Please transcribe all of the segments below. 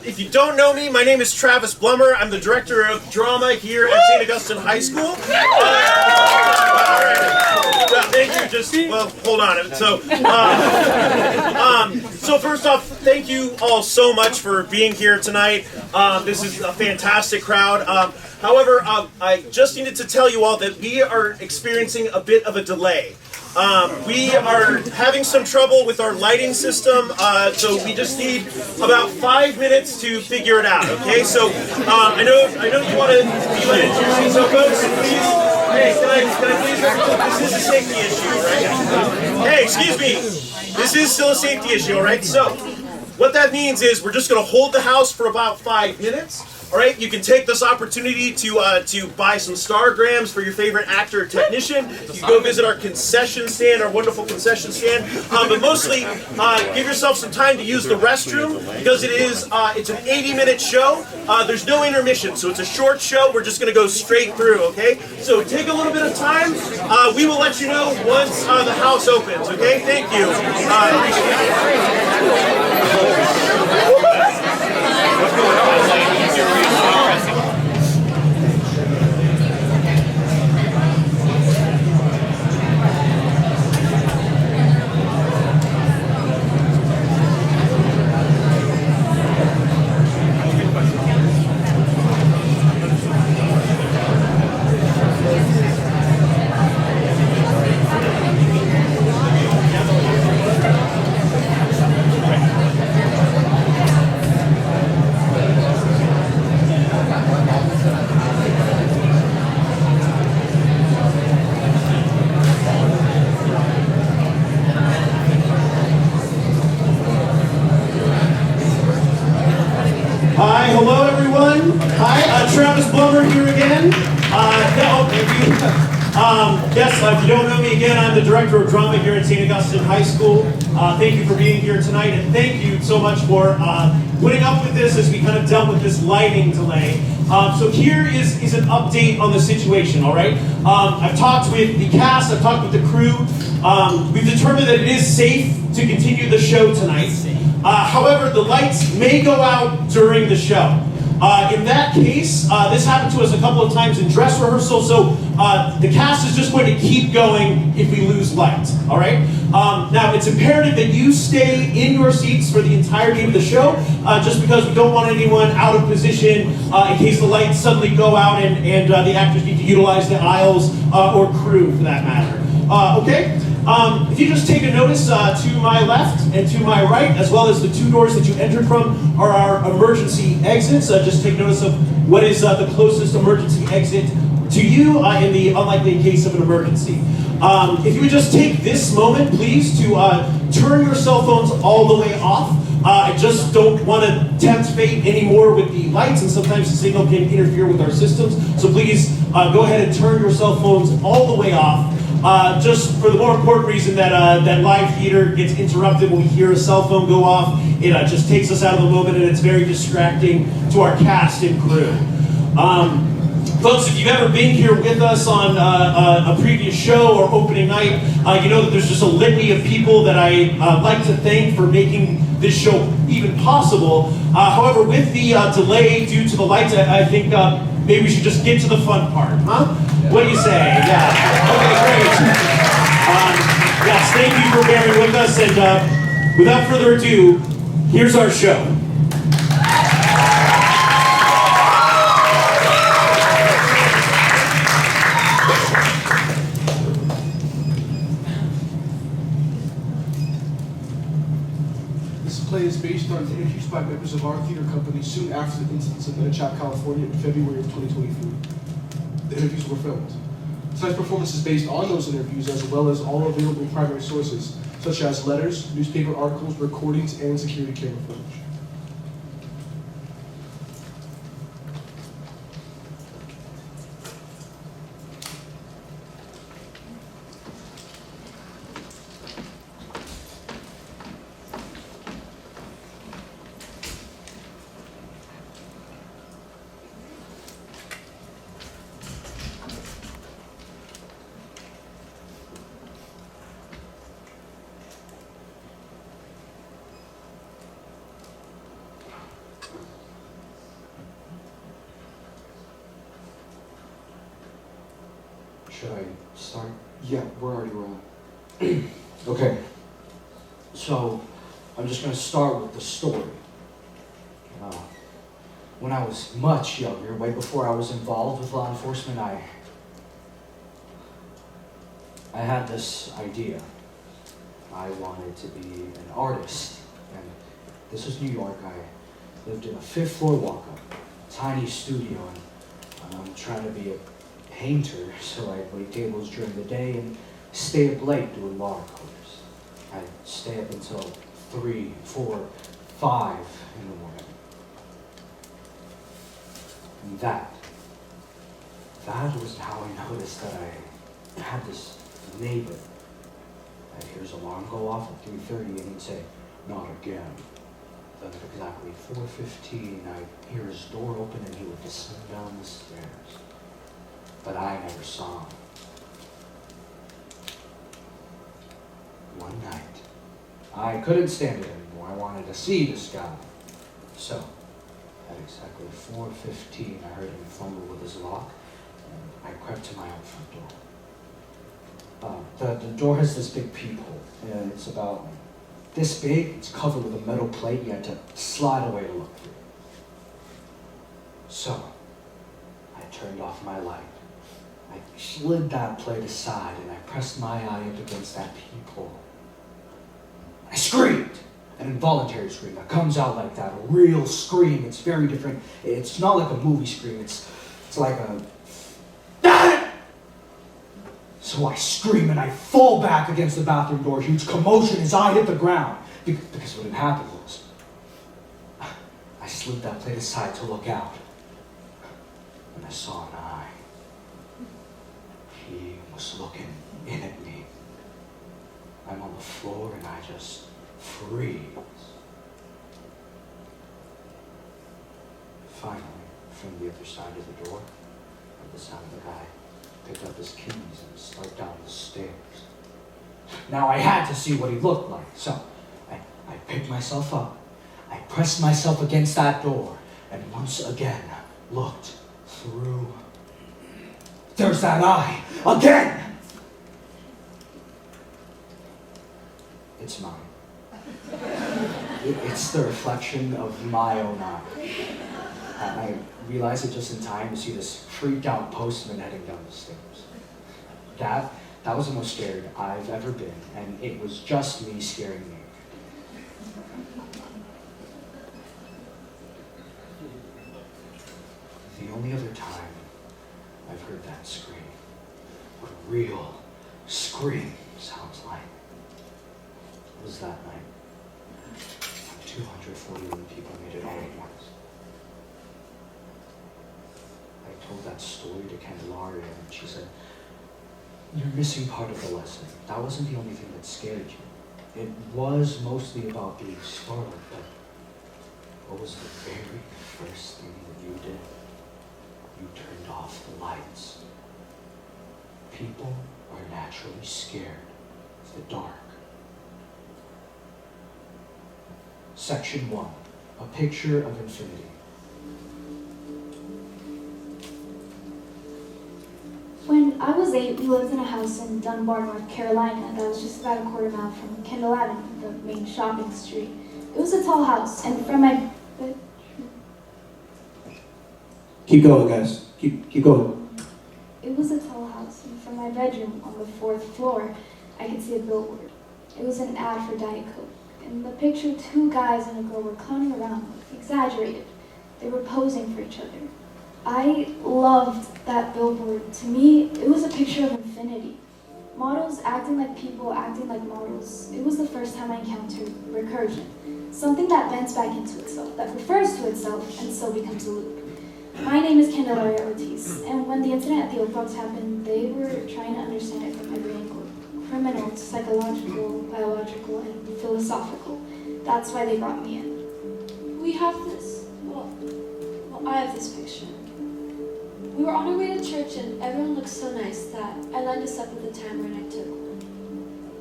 If you don't know me, my name is Travis Blummer. I'm the director of drama here at St. Augustine High School. Thank you. Hold on. So first off, thank you all so much for being here tonight. This is a fantastic crowd. However, I just needed to tell you all that we are experiencing a bit of a delay. We are having some trouble with our lighting system, so we just need about 5 minutes to figure it out. Okay, so I know you want to let into your seats, so folks, please. Hey, can I please? This is a safety issue, right? Hey, excuse me. This is still a safety issue, all right? So what that means is we're just going to hold the house for about 5 minutes. All right, you can take this opportunity to buy some Stargrams for your favorite actor or technician. You can go visit our concession stand, our wonderful concession stand. But mostly, give yourself some time to use the restroom because it's an 80-minute show. There's no intermission, so it's a short show. We're just going to go straight through, okay? So take a little bit of time. We will let you know once the house opens, okay? Thank you. What's going on? Hello everyone. Hi, Travis Blummer here again. Yes, if you don't know me again, I'm the director of drama here at St. Augustine High School. Thank you for being here tonight, and thank you so much for putting up with this as we kind of dealt with this lighting delay. So here is an update on the situation, all right? I've talked with the cast, I've talked with the crew. We've determined that it is safe to continue the show tonight. However, the lights may go out during the show. In that case, this happened to us a couple of times in dress rehearsal, so the cast is just going to keep going if we lose light, all right? Now, it's imperative that you stay in your seats for the entirety of the show, just because we don't want anyone out of position in case the lights suddenly go out and the actors need to utilize the aisles or crew for that matter. Okay? If you just take a notice to my left and to my right, as well as the two doors that you entered from are our emergency exits. Just take notice of what is the closest emergency exit to you in the unlikely case of an emergency. If you would just take this moment, please, to turn your cell phones all the way off. I just don't want to tempt fate anymore with the lights, and sometimes the signal can interfere with our systems. So please go ahead and turn your cell phones all the way off. Just for the more important reason that that live theater gets interrupted when we hear a cell phone go off. It just takes us out of the moment, and it's very distracting to our cast and crew. Folks, if you've ever been here with us on a previous show or opening night, you know that there's just a litany of people that I like to thank for making this show even possible. However, with the delay due to the lights, I think maybe we should just get to the fun part, huh? What do you say? Yeah. Okay, great. Yes, thank you for bearing with us, and without further ado, here's our show. This play is based on interviews by members of our theater company soon after the incidents in Medellin, California in February of 2023. The interviews were filmed. Tonight's performance is based on those interviews as well as all available primary sources, such as letters, newspaper articles, recordings, and security camera footage. should I start? Yeah, we're already rolling. Okay. So, I'm just going to start with the story. When I was much younger, way before I was involved with law enforcement, I had this idea. I wanted to be an artist. And this was New York. I lived in a 5th floor walk-up, tiny studio, and I'm trying to be a painter, so I'd wait tables during the day and stay up late doing watercolors. I'd stay up until 3, 4, 5 in the morning. And that was how I noticed that I had this neighbor. I'd hear his alarm go off at 3:30 and he'd say, "Not again." Then at exactly 4:15, I'd hear his door open and he would descend down the stairs. But I never saw him. One night, I couldn't stand it anymore. I wanted to see this guy. So, at exactly 4:15, I heard him fumble with his lock, and I crept to my own front door. The door has this big peephole, and it's about this big. It's covered with a metal plate. You had to slide away to look through. So, I turned off my light. I slid that plate aside, and I pressed my eye up against that peephole. I screamed. An involuntary scream that comes out like that, a real scream. It's very different. It's not like a movie scream. It's like a... So I scream and I fall back against the bathroom door. Huge commotion as I hit the ground. Because what had happened was, I slid that plate aside to look out, and I saw an eye. He was looking in at me. I'm on the floor and I just freeze. Finally, from the other side of the door, at the sound of the guy picked up his keys and slid down the stairs. Now I had to see what he looked like, so I picked myself up. I pressed myself against that door and once again looked through. There's that eye again! It's mine. It's the reflection of my own eye. I realized it just in time to see this freaked out postman heading down the stairs. That was the most scared I've ever been, and it was just me scaring me. The only other time I've heard that scream, what a real scream sounds like, was that night. 241 people made it all at once. I told that story to Candelaria, and she said, "You're missing part of the lesson. That wasn't the only thing that scared you. It was mostly about being startled, but what was the very first thing that you did? You turned off the lights. People are naturally scared of the dark." Section 1, a picture of infinity. When I was 8, we lived in a house in Dunbar, North Carolina that was just about a quarter mile from Kendall Avenue, the main shopping street. It was a tall house, and from my bedroom... Keep going, guys. Keep going. It was a tall house, and from my bedroom on the 4th floor, I could see a billboard. It was an ad for Diet Coke. In the picture, 2 guys and a girl were clowning around, exaggerated. They were posing for each other. I loved that billboard. To me, it was a picture of infinity. Models acting like people, acting like models. It was the first time I encountered recursion, something that bends back into itself, that refers to itself, and so becomes a loop. My name is Candelaria Ortiz, and when the incident at the Oak Box happened, they were trying to understand it from every angle. Criminal, psychological, biological, and philosophical. That's why they brought me in. We have this, well, I have this picture. We were on our way to church and everyone looked so nice that I lined us up with a tambourine I took.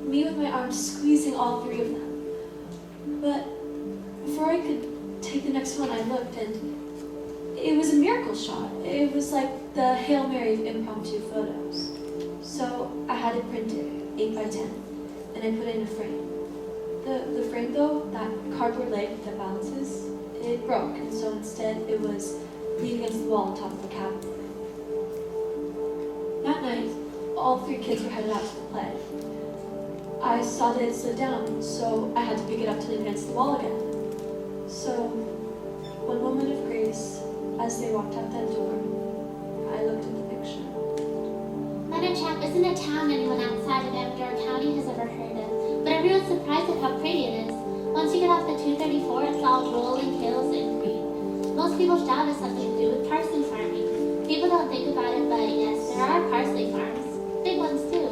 Me with my arms squeezing all 3 of them. But before I could take the next one, I looked and it was a miracle shot. It was like the Hail Mary of impromptu photos. So I had it printed, 8 by 10, and I put it in a frame. The frame though, that cardboard leg that balances, it broke, and so instead it was leaning against the wall on top of the cabinet. That night, all 3 kids were headed out to the play. I saw that it slid down, so I had to pick it up to lean against the wall again. So, one moment of grace, as they walked out that door, I looked at the picture. Chap isn't a town anyone outside of Amador County has ever heard of, but everyone's surprised at how pretty it is. Once you get off the 234, it's all rolling hills and green. Most people shout it's something to do with parsley farming. People don't think about it, but yes, there are parsley farms. Big ones too.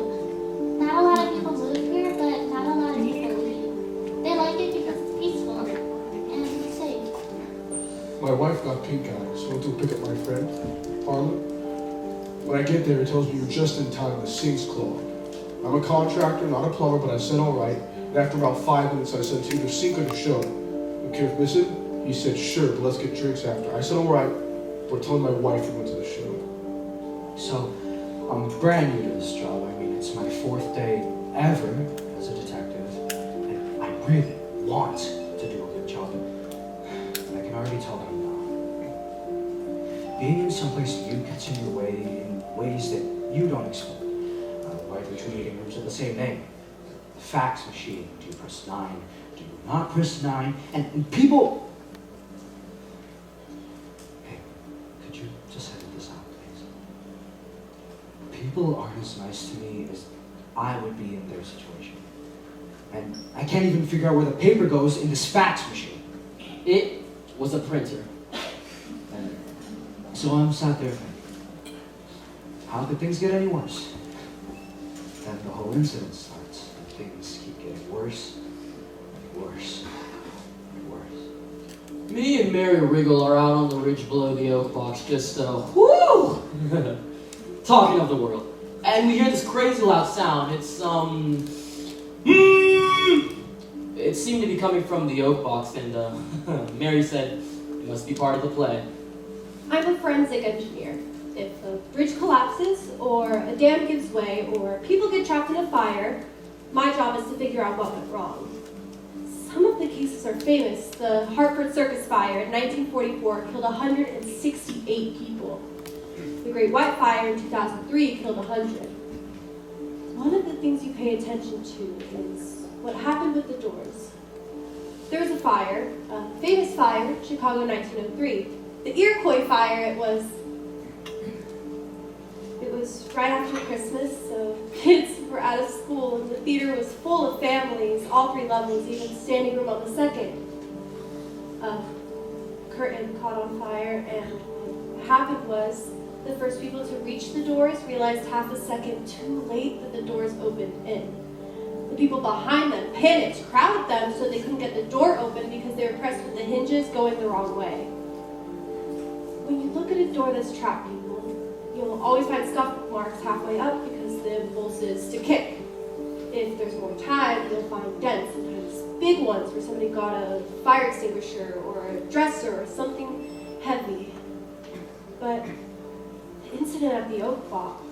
Not a lot of people move here, but not a lot of people leave. They like it because it's peaceful and safe. My wife got pink eye, so I went to pick up my friend, Pablo. When I get there, it tells me you're just in time, the sink's clogged. I'm a contractor, not a plumber, but I said all right. And after about 5 minutes, I said to either sink or the show. You care if missing? He said, sure, but let's get drinks after. I said, all right, but telling my wife we went to the show. So, I'm brand new to this job. I mean, it's my 4th day ever as a detective, and I really want to do a good job. But I can already tell that I'm not. Being in someplace new gets in your way in ways that you don't expect. Why the 2 meeting rooms are the same name? The fax machine. Do you press 9? Do you not press 9? And people... Hey, could you just edit this out, please? People aren't as nice to me as I would be in their situation. And I can't even figure out where the paper goes in this fax machine. It was a printer. And so I'm sat there thinking, how could things get any worse? Then the whole incident starts, and things keep getting worse, and worse, and worse. Me and Mary Riggle are out on the ridge below the oak box, just, whoo! Talking of the world. And we hear this crazy loud sound. It's, it seemed to be coming from the oak box, and, Mary said, it must be part of the play. I'm a forensic engineer. If a bridge collapses, or a dam gives way, or people get trapped in a fire, my job is to figure out what went wrong. Some of the cases are famous. The Hartford Circus Fire in 1944 killed 168 people. The Great White Fire in 2003 killed 100. One of the things you pay attention to is what happened with the doors. There was a fire, a famous fire, Chicago 1903. The Iroquois Fire, it was right after Christmas, so kids were out of school and the theater was full of families, all 3 levels, even standing room on the 2nd. Curtain caught on fire, and what happened was the first people to reach the doors realized half a second too late that the doors opened in. The people behind them panicked, crowded them so they couldn't get the door open because they were pressed with the hinges going the wrong way. When you look at a door that's trapped people, you'll always find scuff marks halfway up because the impulse is to kick. If there's more time, you'll find dents, sometimes big ones where somebody got a fire extinguisher or a dresser or something heavy. But the incident at the oak box,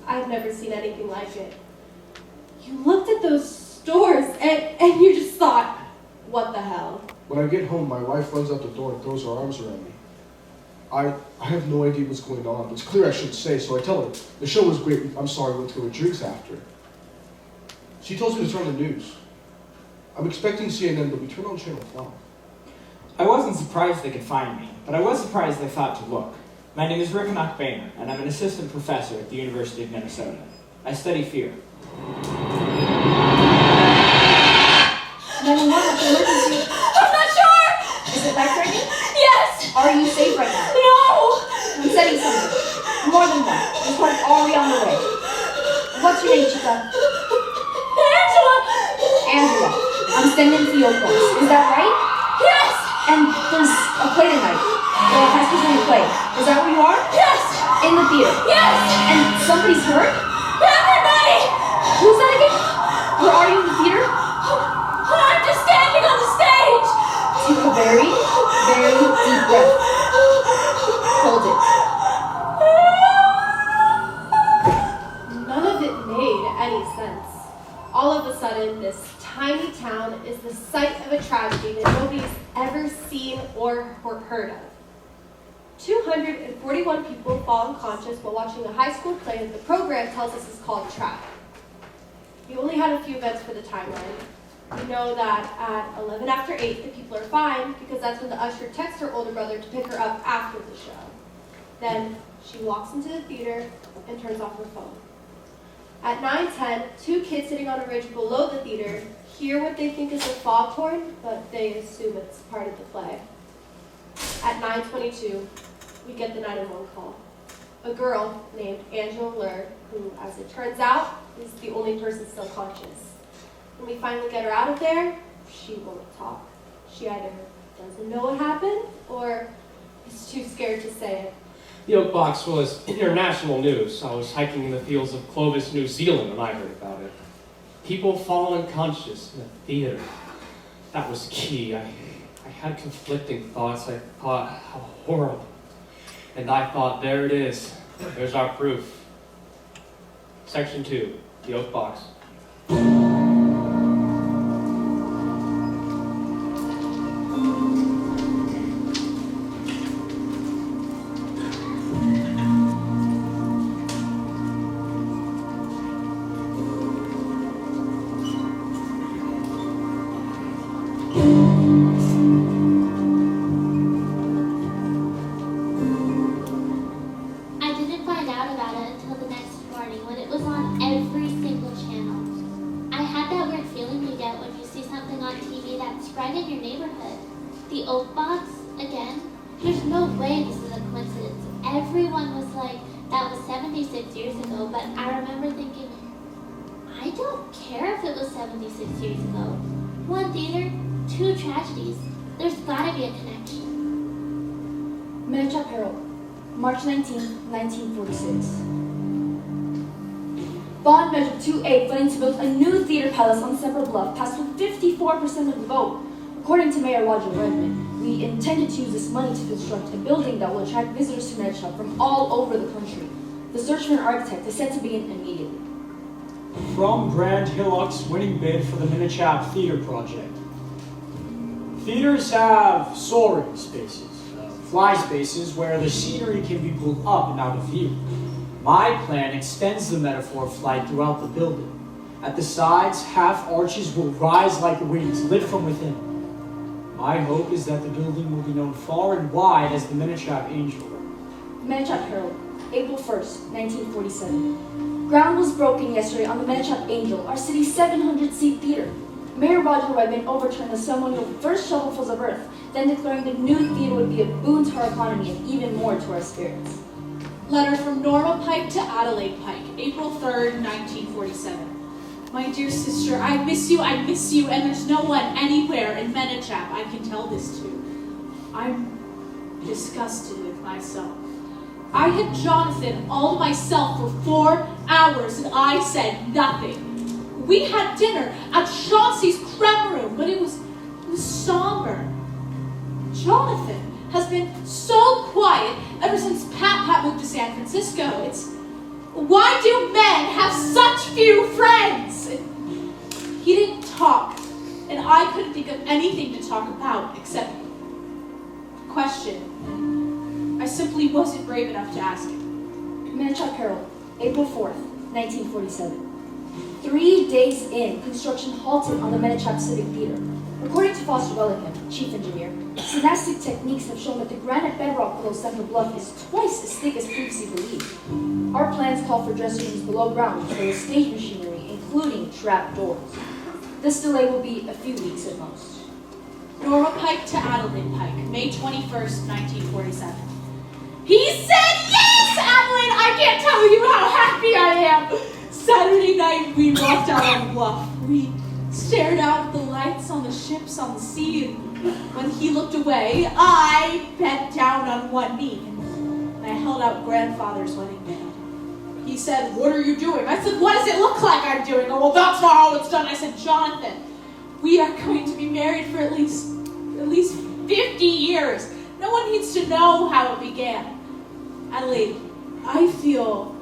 I've never seen anything like it. You looked at those doors and you just thought, what the hell? When I get home, my wife runs out the door and throws her arms around me. I have no idea what's going on. It's clear I shouldn't say, so I tell her, the show was great, I'm sorry, we went to go to drinks after. She tells me to turn on the news. I'm expecting CNN, but we turn on Channel 5. I wasn't surprised they could find me, but I was surprised they thought to look. My name is Rick Boehner, and I'm an assistant professor at the University of Minnesota. I study fear. 911, what's the emergency? I'm not sure! Is it life-threatening? Yes! Are you safe right now? No! I'm sending somebody. More than one. This one's already on the way. What's your name, Chica? Angela! Angela. I'm sending to the oak box. Is that right? Yes! And there's a play tonight. Or a high school play. Is that where you are? Yes! In the theater. Yes! And somebody's hurt? Everybody! Who's that again? Where are you in the theater? I'm just standing on the stage! Take a very, very deep breath. Hold it. site of a tragedy that nobody's ever seen or heard of. 241 people fall unconscious while watching a high school play that the program tells us is called Traffic. We only had a few events for the timeline. We know that at 11 after 8, the people are fine because that's when the usher texts her older brother to pick her up after the show. Then she walks into the theater and turns off her phone. At 9:10, 2 kids sitting on a ridge below the theater hear what they think is a foghorn, but they assume it's part of the play. At 9:22, we get the 911 call. A girl named Angela Lur, who, as it turns out, is the only person still conscious. When we finally get her out of there, she won't talk. She either doesn't know what happened or is too scared to say it. The Oak Box was international news. I was hiking in the fields of Clovis, New Zealand when I heard about it. People fall unconscious in a theater. That was key. I had conflicting thoughts. I thought, how horrible. And I thought, there it is. There's our proof. Section 2, the Oak Box. March 19, 1946. Bond measure 2A funding to build a new theater palace on Separate Bluff passed with 54% of the vote. According to Mayor Roger Redmond, we intended to use this money to construct a building that will attract visitors to Medshop from all over the country. The search for an architect is set to begin immediately. From Brand Hillock's winning bid for the Minichap Theater project. Theaters have soaring spaces. Fly spaces where the scenery can be pulled up and out of view. My plan extends the metaphor of flight throughout the building. At the sides, half arches will rise like wings, lit from within. My hope is that the building will be known far and wide as the Minichap Angel. Minichap Herald, April 1st, 1947. Ground was broken yesterday on the Minichap Angel, our city's 700-seat theater. Mayor Roger Redmond overturned the ceremonial first shovelfuls of earth, then declaring the new theater would be a boon to our economy and even more to our spirits. Letter from Norma Pike to Adelaide Pike, April 3rd, 1947. My dear sister, I miss you, and there's no one anywhere in Minichap I can tell this to. I'm disgusted with myself. I had Jonathan all to myself for 4 hours and I said nothing. We had dinner at Chauncey's creme room, but it was somber. Jonathan has been so quiet ever since Pat moved to San Francisco. Why do men have such few friends? He didn't talk, and I couldn't think of anything to talk about except question. I simply wasn't brave enough to ask him. Minichap Herald, April 4th, 1947. 3 days in, construction halted on the Minichap Civic Theater. According to Foster Wellingham, chief engineer, synastic techniques have shown that the granite bedrock below Separate Bluff is twice as thick as previously believed. Our plans call for dressing rooms below ground for the stage machinery, including trap doors. This delay will be a few weeks at most. Norma Pike to Adelaide Pike, May 21st, 1947. He said yes, Adelaide! I can't tell you how happy I am! Saturday night, we walked out on the bluff. We stared out at the lights on the ships on the sea, and when he looked away, I bent down on one knee, and I held out grandfather's wedding band. He said, "What are you doing?" I said, "What does it look like I'm doing?" "Oh, well, that's not how it's done." I said, "Jonathan, we are going to be married for at least 50 years. No one needs to know how it began." Adelaide, I feel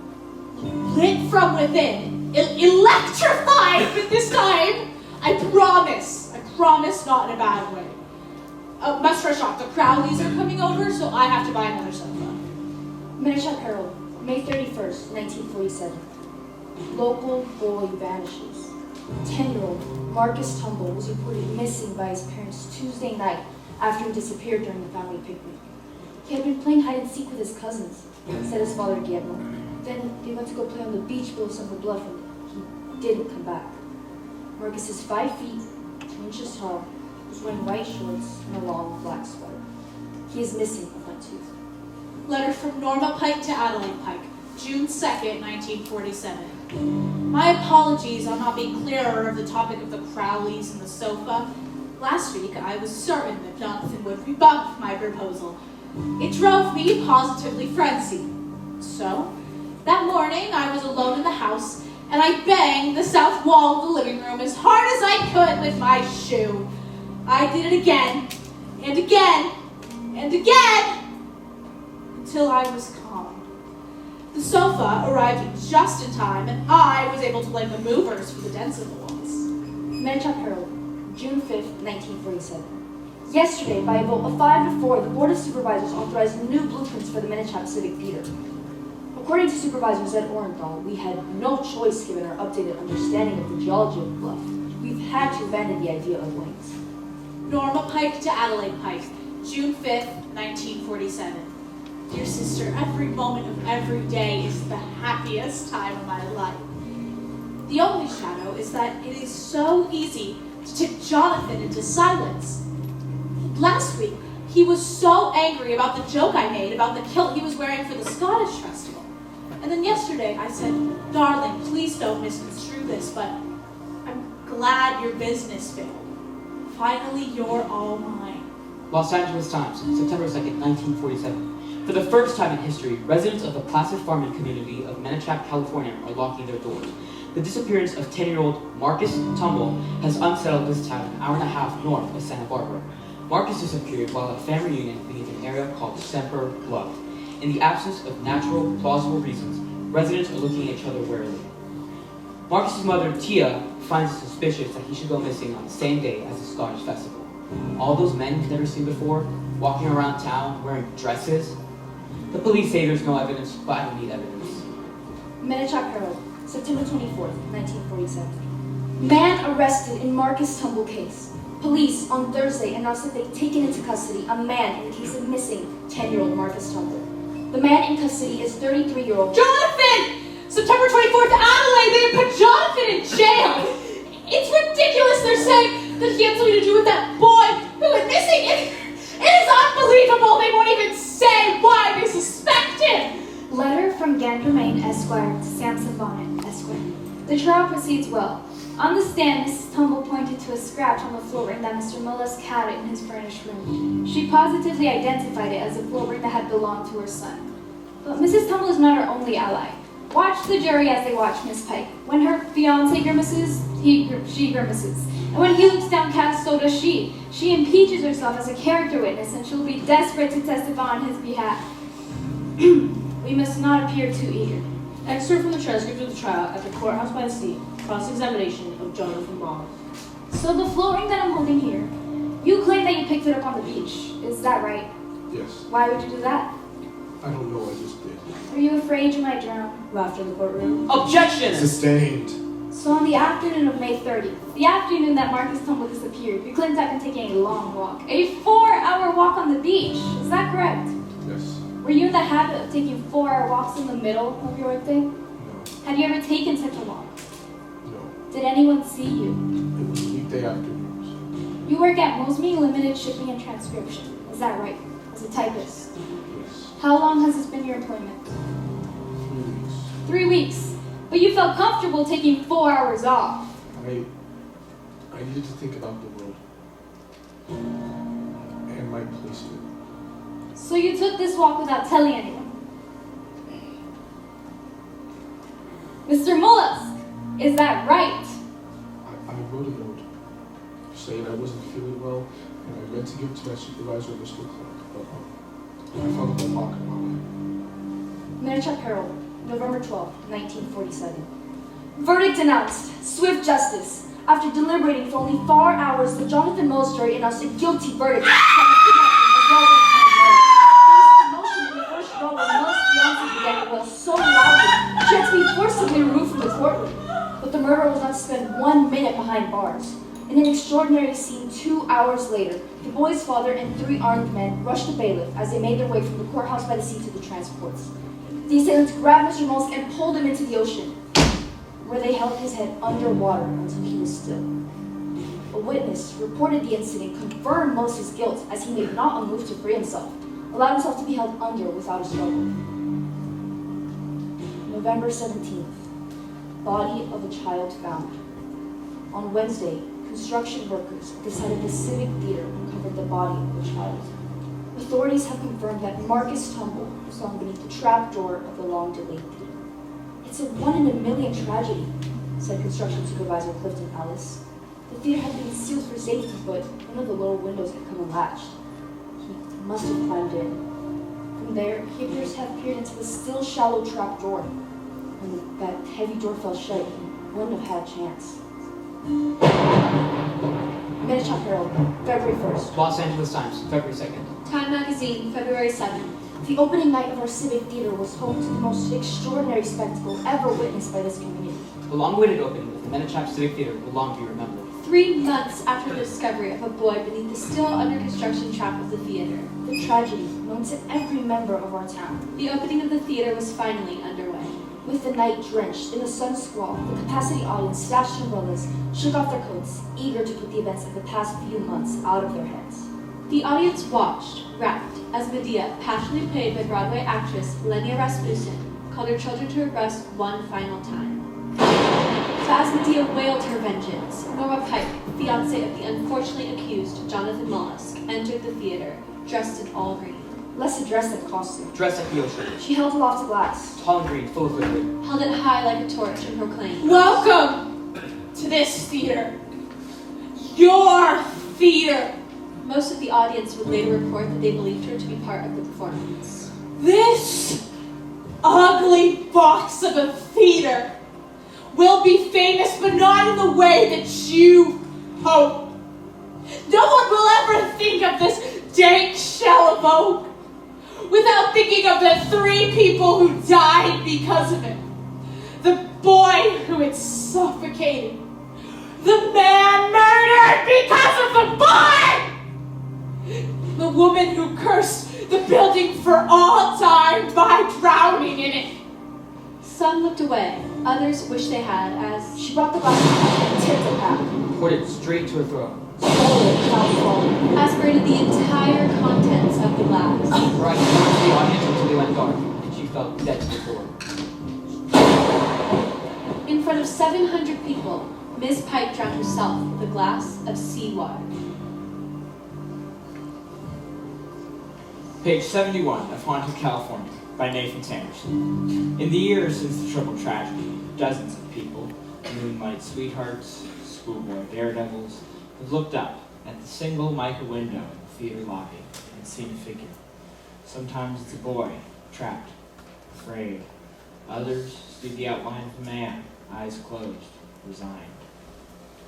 lit from within, electrified, but this time, I promise promise not in a bad way. Must rush off. The Crowleys are coming over, so I have to buy another sofa. Minichap Herald, May 31st, 1947. Local boy vanishes. 10-year-old Marcus Tumble was reported missing by his parents Tuesday night after he disappeared during the family picnic. He had been playing hide and seek with his cousins, said his father Guillermo. Then they went to go play on the beach below Central Bluff and he didn't come back. Marcus is 5 feet, 2 inches tall, was wearing white shorts and a long black sweater. He is missing a front tooth. Letter from Norma Pike to Adelaide Pike, June 2nd, 1947. My apologies on not being clearer of the topic of the Crowleys and the sofa. Last week, I was certain that Jonathan would rebuff my proposal. It drove me positively frenzied. So, that morning, I was alone in the house, and I banged the south wall of the living room as hard as I could with my shoe. I did it again, and again, and again, until I was calm. The sofa arrived just in time, and I was able to blame the movers for the dents in the walls. Minichap Herald, June 5th, 1947. Yesterday, by a vote of 5-4, the Board of Supervisors authorized new blueprints for the Minichap Civic Theater. According to Supervisor Zed Orenthal, we had no choice given our updated understanding of the geology of the bluff. We've had to abandon the idea of wings. Norma Pike to Adelaide Pike, June 5th, 1947. Dear sister, every moment of every day is the happiest time of my life. The only shadow is that it is so easy to tip Jonathan into silence. Last week, he was so angry about the joke I made about the kilt he was wearing for the Scottish festival. And then yesterday I said, darling, please don't misconstrue this, but I'm glad your business failed. Finally, you're all mine. Los Angeles Times, September 2nd, 1947. For the first time in history, residents of the placid farming community of Minichap, California are locking their doors. The disappearance of 10-year-old Marcus Tumble has unsettled this town an hour and a half north of Santa Barbara. Marcus disappeared while at a family reunion beneath an area called Semper Bluff. In the absence of natural, plausible reasons, residents are looking at each other warily. Marcus's mother, Tia, finds it suspicious that he should go missing on the same day as the Scottish festival. All those men he's never seen before, walking around town wearing dresses. The police say there's no evidence, but I don't need evidence. Minichap Herald, September 24th, 1947. Man arrested in Marcus Tumble case. Police on Thursday announced that they've taken into custody a man in the case of missing 10-year-old Marcus Tumble. The man in custody is 33-year-old Jonathan! September 24th, Adelaide, they have put Jonathan in jail! It's ridiculous they're saying that he had something to do with that boy who went missing. It is unbelievable they won't even say why they suspect him! Letter from Gandermain Esquire to Samson Bonnet Esquire. The trial proceeds well. On the stand, Mrs. Tumble pointed to a scratch on the floor ring that Mr. Mullis had in his furnished room. She positively identified it as a floor ring that had belonged to her son. But Mrs. Tumble is not her only ally. Watch the jury as they watch Miss Pike. When her fiancé grimaces, she grimaces. And when he looks downcast, so does she. She impeaches herself as a character witness, and she'll be desperate to testify on his behalf. We must not appear too eager. Excerpt from the transcript of the trial at the courthouse by the sea. Cross-examination of Jonathan Ball. So the floor ring that I'm holding here, you claim that you picked it up on the beach. Is that right? Yes. Why would you do that? I don't know, I just did. Are you afraid you might drown? Laughter in the courtroom. Objection! Sustained. So on the afternoon of May 30th, the afternoon that Marcus Tumble disappeared, you claimed to have been taking a long walk. A 4-hour walk on the beach. Is that correct? Yes. Were you in the habit of taking 4-hour walks in the middle of your workday? No. Have you ever taken such a walk? No. Did anyone see you? It was weekday afternoons. You work at Mosby Limited Shipping and Transcription. Is that right? As a typist. Yes. How long has this been your employment? 3 weeks. 3 weeks. But you felt comfortable taking 4 hours off. I needed to think about the world. And my place in it. So you took this walk without telling anyone. Mr. Mullis, is that right? I wrote a note saying I wasn't feeling well, and I meant to give it to my supervisor, Mr. Clark, but I found it in my pocket on my way. Minichap Herald, November 12, 1947. Verdict announced. Swift justice. After deliberating for only 4 hours, the Jonathan Mills jury announced a guilty verdict from the kidnapping as well as unplanned murder. There was a commotion in the first row where Mills' fiancée began to wail so loudly she had to be forcibly removed from the courtroom. But the murderer was not to spend 1 minute behind bars. In an extraordinary scene 2 hours later, the boy's father and 3 armed men rushed the bailiff as they made their way from the courthouse by the sea to the transports. The assailants grabbed Mr. Mills and pulled him into the ocean, where they held his head underwater until he was still. A witness reported the incident confirmed Mills' guilt as he made not a move to free himself, allowed himself to be held under without a struggle. November 17th. Body of a child found. On Wednesday, construction workers at the site of the Civic Theater uncovered the body of a child. Authorities have confirmed that Marcus Tumble was found beneath the trap door of the long-delayed theater. It's a 1 in a million tragedy, said construction supervisor Clifton Ellis. The theater had been sealed for safety, but one of the lower windows had come unlatched. He must have climbed in. From there, he appears to have peered into the still shallow trap door. When that heavy door fell shut, he wouldn't have had a chance. Minichap Herald, February 1st. Los Angeles Times, February 2nd. Time Magazine, February 7th. The opening night of our Civic Theater was home to the most extraordinary spectacle ever witnessed by this community. The long-awaited opening of the Minichap Civic Theater will long be remembered. 3 months after the discovery of a boy beneath the still under construction trap of the theater. The tragedy, known to every member of our town. The opening of the theater was finally underway. With the night drenched in the sun squall, the capacity audience stashed umbrellas, shook off their coats, eager to put the events of the past few months out of their heads. The audience watched, rapt, as Medea, passionately played by Broadway actress Lenia Rasmussen, called her children to her breast one final time. So as Medea wailed her vengeance, Nora Pike, fiancée of the unfortunately accused Jonathan Mollusk, entered the theater, dressed in all green. Less a dress than a costume. Dressed like the ocean. She held aloft a glass. Tall and green, full of liquid. Held it high like a torch and proclaimed, Welcome to this theater. Your theater. Most of the audience would later report that they believed her to be part of the performance. This ugly box of a theater will be famous, but not in the way that you hope. No one will ever think of this dank shell of oak without thinking of the 3 people who died because of it. The boy who had suffocated. The man murdered because of the boy! The woman who cursed the building for all time by drowning in it. Some looked away, others wished they had, as she brought the glass and tipped it back. Poured it straight to her throat. Aspirated the entire contents of the glass. Her eyes watched the audience until they went dark, and she felt dead to the floor. In front of 700 people, Miss Pike drowned herself with a glass of seawater. Page 71 of Haunted California by Nathan Sanderson. In the years since the triple tragedy, dozens of people, moonlight sweethearts, schoolboy daredevils, have looked up at the single mica window in the theater lobby and seen a figure. Sometimes it's a boy, trapped, afraid. Others see the outline of a man, eyes closed, resigned.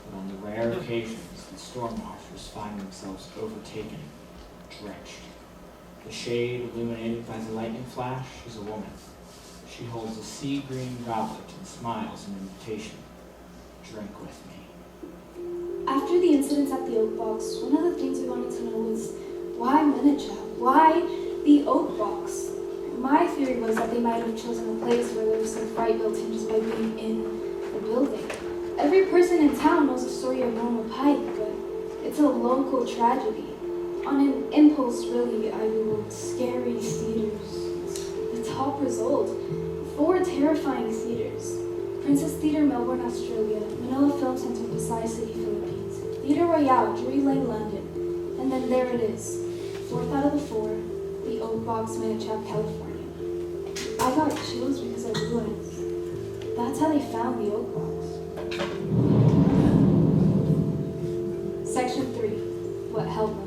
But on the rare occasions that storm watchers find themselves overtaken, drenched. The shade illuminated by the lightning flash is a woman. She holds a sea green goblet and smiles an invitation. Drink with me. After the incidents at the Oak Box, one of the things we wanted to know was why Minichap? Why the Oak Box? My theory was that they might have chosen a place where there was some fright built in just by being in the building. Every person in town knows the story of Norma Pike, but it's a local tragedy. On an impulse, really, I googled scary theaters. The top result, 4 terrifying theaters. Princess Theatre, Melbourne, Australia. Manila Film Center, Pasay City, Philippines. Theatre Royale, Drury Lane, London. And then there it is. 4th out of the 4, the Oak Box, Minichap, California. I got chills because I realized that's how they found the Oak Box. Section 3, what held them.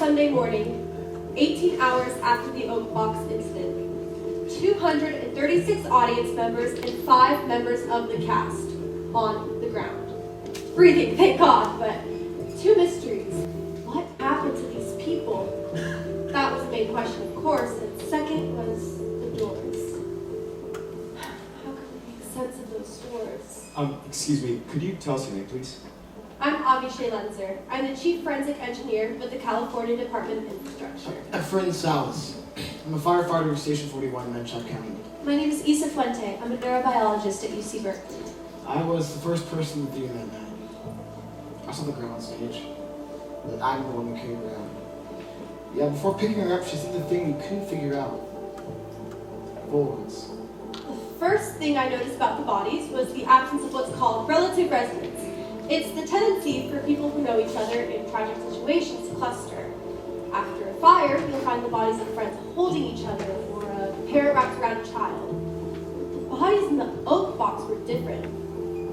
Sunday morning, 18 hours after the Oak Box incident, 236 audience members and 5 members of the cast on the ground. Breathing, thank God, but 2 mysteries. What happened to these people? That was the main question, of course, and second was the doors. How can we make sense of those doors? Excuse me, could you tell us your name, please? I'm Avi Lenzer. I'm the Chief Forensic Engineer with the California Department of Infrastructure. Efren Salas. I'm a firefighter with Station 41 in Manchester County. My name is Isa Fuente. I'm a neurobiologist at UC Berkeley. I was the first person in the theater that night. I saw the girl on stage. But I'm the one who carried her out. Yeah, before picking her up, she said the thing we couldn't figure out. Forwards. The first thing I noticed about the bodies was the absence of what's called relative resonance. It's the tendency for people who know each other in tragic situations to cluster. After a fire, you'll find the bodies of friends holding each other, or a pair wrapped around a child. The bodies in the Oak Box were different.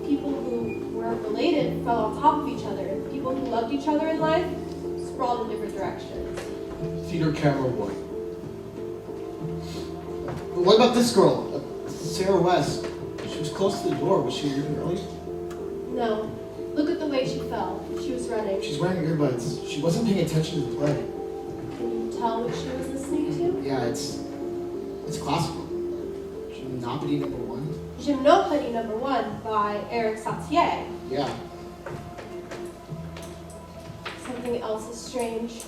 People who weren't related fell on top of each other. People who loved each other in life sprawled in different directions. Theater camera 1. What about this girl? Sarah West. She was close to the door. Was she leaving early? No. Look at the way she fell. She was running. She's wearing earbuds. She wasn't paying attention to the play. Can you tell what she was listening to? Yeah, it's classical. Gymnopedy number 1. Gymnopedy number 1 by Eric Satie. Yeah. Something else is strange.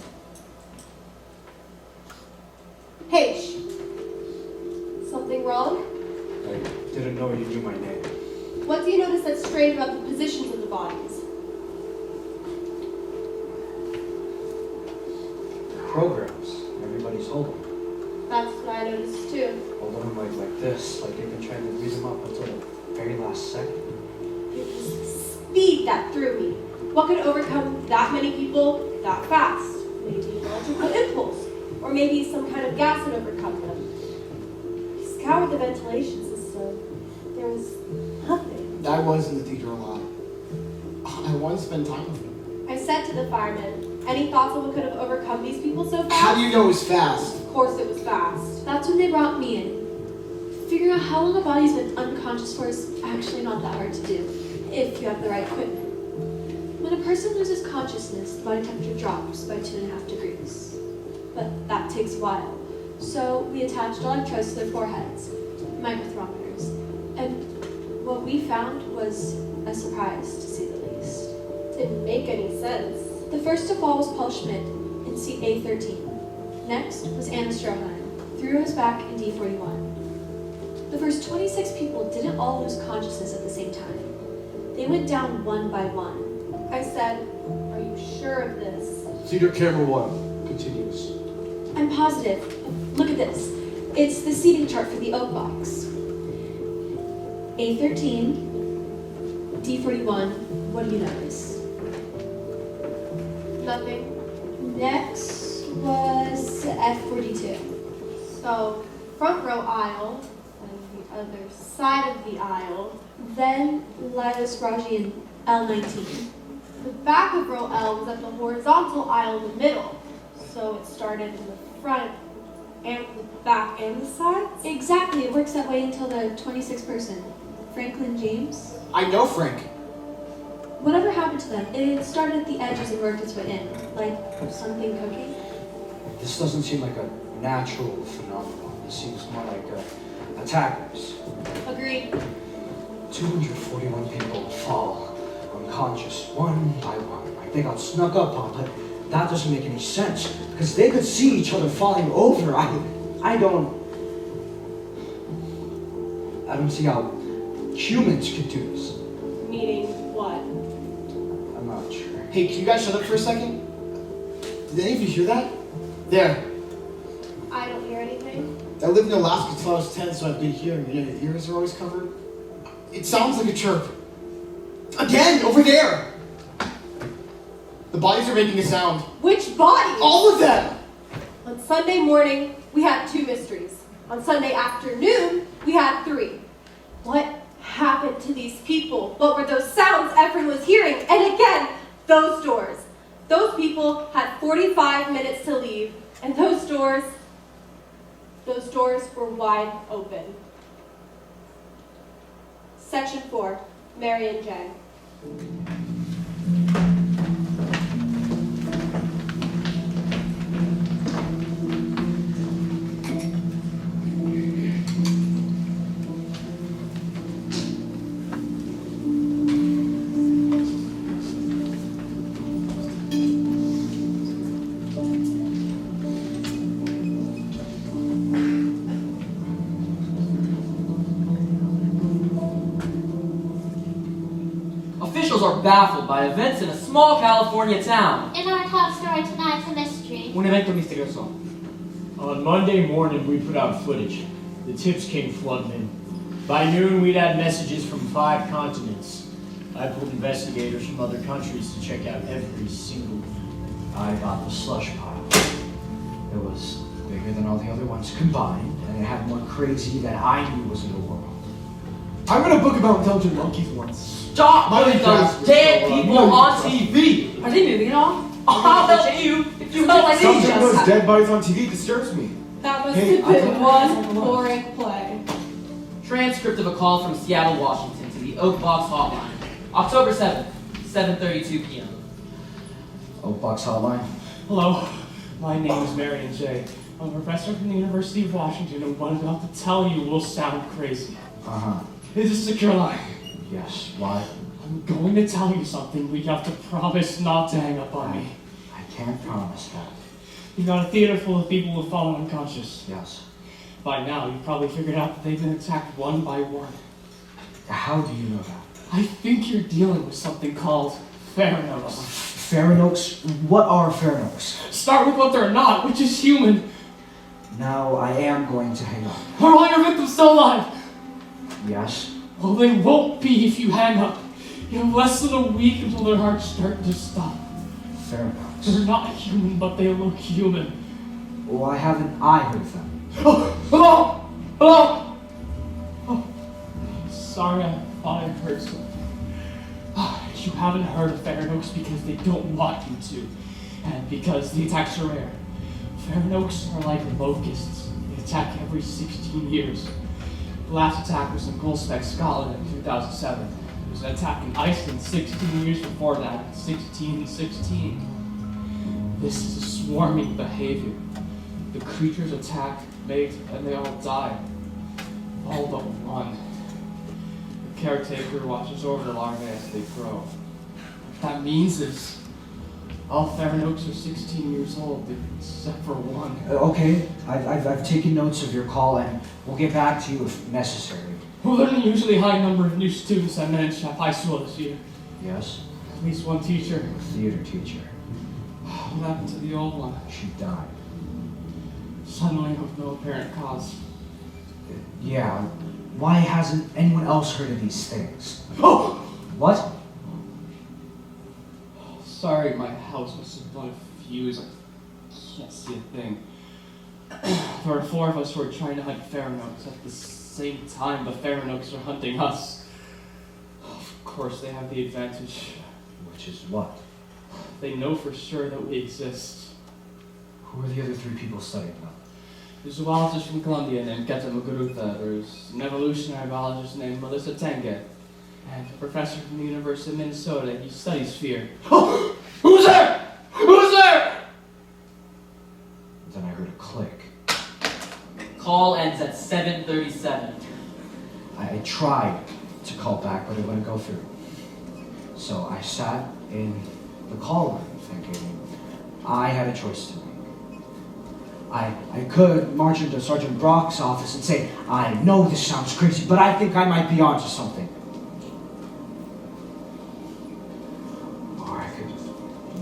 H. Something wrong? I didn't know you knew my name. What do you notice that's strange about the positions of the bodies? Programs. Everybody's holding. That's what I noticed too. Holding them like this, like they've been trying to read them up until the very last second. It was the speed that threw me. What could overcome that many people that fast? Maybe electrical impulse, or maybe some kind of gas would overcome them. We scoured the ventilation system. There was nothing. I was in the theater a lot. I wanted to spend time with them. I said to the fireman, any thoughts on what could have overcome these people so fast? How do you know it was fast? Of course it was fast. That's when they brought me in. Figuring out how long a body's been unconscious for is actually not that hard to do, if you have the right equipment. When a person loses consciousness, the body temperature drops by 2.5 degrees. But that takes a while. So we attached electrodes to their foreheads, microthermometers. And what we found was a surprise, to say the least. Didn't make any sense. The first to fall was Paul Schmidt in seat A13. Next was Anna Stroheim, 3 rows back in D41. The first 26 people didn't all lose consciousness at the same time. They went down one by one. I said, are you sure of this? Theater camera 1 continues. I'm positive. Look at this. It's the seating chart for the Oak Box. A13, D41, what do you notice? Nothing. Next was F42. So, front row aisle, and the other side of the aisle. Then Lilas Raji in L19. The back of row L was at the horizontal aisle in the middle. So it started in the front and the back and the sides? Exactly, it works that way until the 26th person. Franklin James. I know Frank. Whatever happened to them, it started at the edges and worked its way in, like something cooking. This doesn't seem like a natural phenomenon. This seems more like attackers. Agreed. 241 people fall unconscious one by one. Like they got snuck up on, but that doesn't make any sense because they could see each other falling over. I don't see how humans could do this. Meaning what? I'm not sure. Hey, can you guys shut up for a second? Did any of you hear that? There. I don't hear anything. I lived in Alaska until I was 10, so I have good hearing. You know, your ears are always covered. It sounds like a chirp. Again, over there! The bodies are making a sound. Which bodies? All of them! On Sunday morning, we had 2 mysteries. On Sunday afternoon, we had 3. What happened to these people? What were those sounds Efren was hearing? And again, those doors. Those people had 45 minutes to leave, and those doors were wide open. Section 4, Mary and J. Officials are baffled by events in a small California town. In our top story tonight's a mystery. Un evento misterioso. On Monday morning, we put out footage. The tips came flooding in. By noon, we'd had messages from 5 continents. I pulled investigators from other countries to check out every single. I got the slush pile. It was bigger than all the other ones combined, and it had more crazy than I knew was in the world. I read a book about intelligent monkeys once. Stop My putting class those was dead so, people you know, on trust- TV! Are they moving at all? I'll help you if you Smell like just Something just those happened. dead bodies on TV disturbs me. That must Hey, have I been thought- one boring play. Transcript of a call from Seattle, Washington to the Oak Box Hotline. October 7th, 7:32 p.m. Oak Box Hotline. Hello, my name is Marion J. I'm a professor from the University of Washington, and what I'm about to tell you will sound crazy. Uh-huh. Is this a secure line? Yes. Why? I'm going to tell you something, but you have to promise not to hang up on me. I can't promise that. You've got a theater full of people who've fallen unconscious. Yes. By now, you've probably figured out that they've been attacked one by one. How do you know that? I think you're dealing with something called Theranos. Theranos? What are Theranos? Start with what they're not, which is human. Now I am going to hang up. Are all your victims still alive? Yes. Well, they won't be if you hang up. You have less than a week until their hearts start to stop. Theranos. They're not human, but they look human. Well, haven't I heard of them? Oh, hello! Hello! Oh, sorry, I thought I heard something. You haven't heard of Theranos because they don't want you to, and because the attacks are rare. Theranos are like locusts. They attack every 16 years. The last attack was in Gulspec, Scotland in 2007. There was an attack in Iceland 16 years before that, 1616. This is a swarming behavior. The creatures attack, mate, and they all die. All but one. The caretaker watches over the larvae as they grow. What that means is all Theranos are 16 years old, except for one. Okay, I've taken notes of your call, and we'll get back to you if necessary. Well, there's an unusually high number of new students at Menachap High School this year. Yes? At least one teacher. A theater teacher. What happened to the old one? She died. Suddenly, with no apparent cause. Yeah. Why hasn't anyone else heard of these things? Oh! What? Sorry, my house must have blown a fuse. I can't see a thing. There were 4 of us who were trying to hunt Theranos at the same time, but Theranos are hunting us. Of course, they have the advantage. Which is what? They know for sure that we exist. Who are the other 3 people studying them? There's a zoologist from Colombia named Keta Muguruza. There's an evolutionary biologist named Melissa Tenga. And a professor from the University of Minnesota. He studies fear. Oh! Who's there? Who's there? Then I heard a click. Call ends at 7:37. I tried to call back, but it wouldn't go through. So I sat in the call room thinking I had a choice to make. I could march into Sergeant Brock's office and say, I know this sounds crazy, but I think I might be onto something. Or I could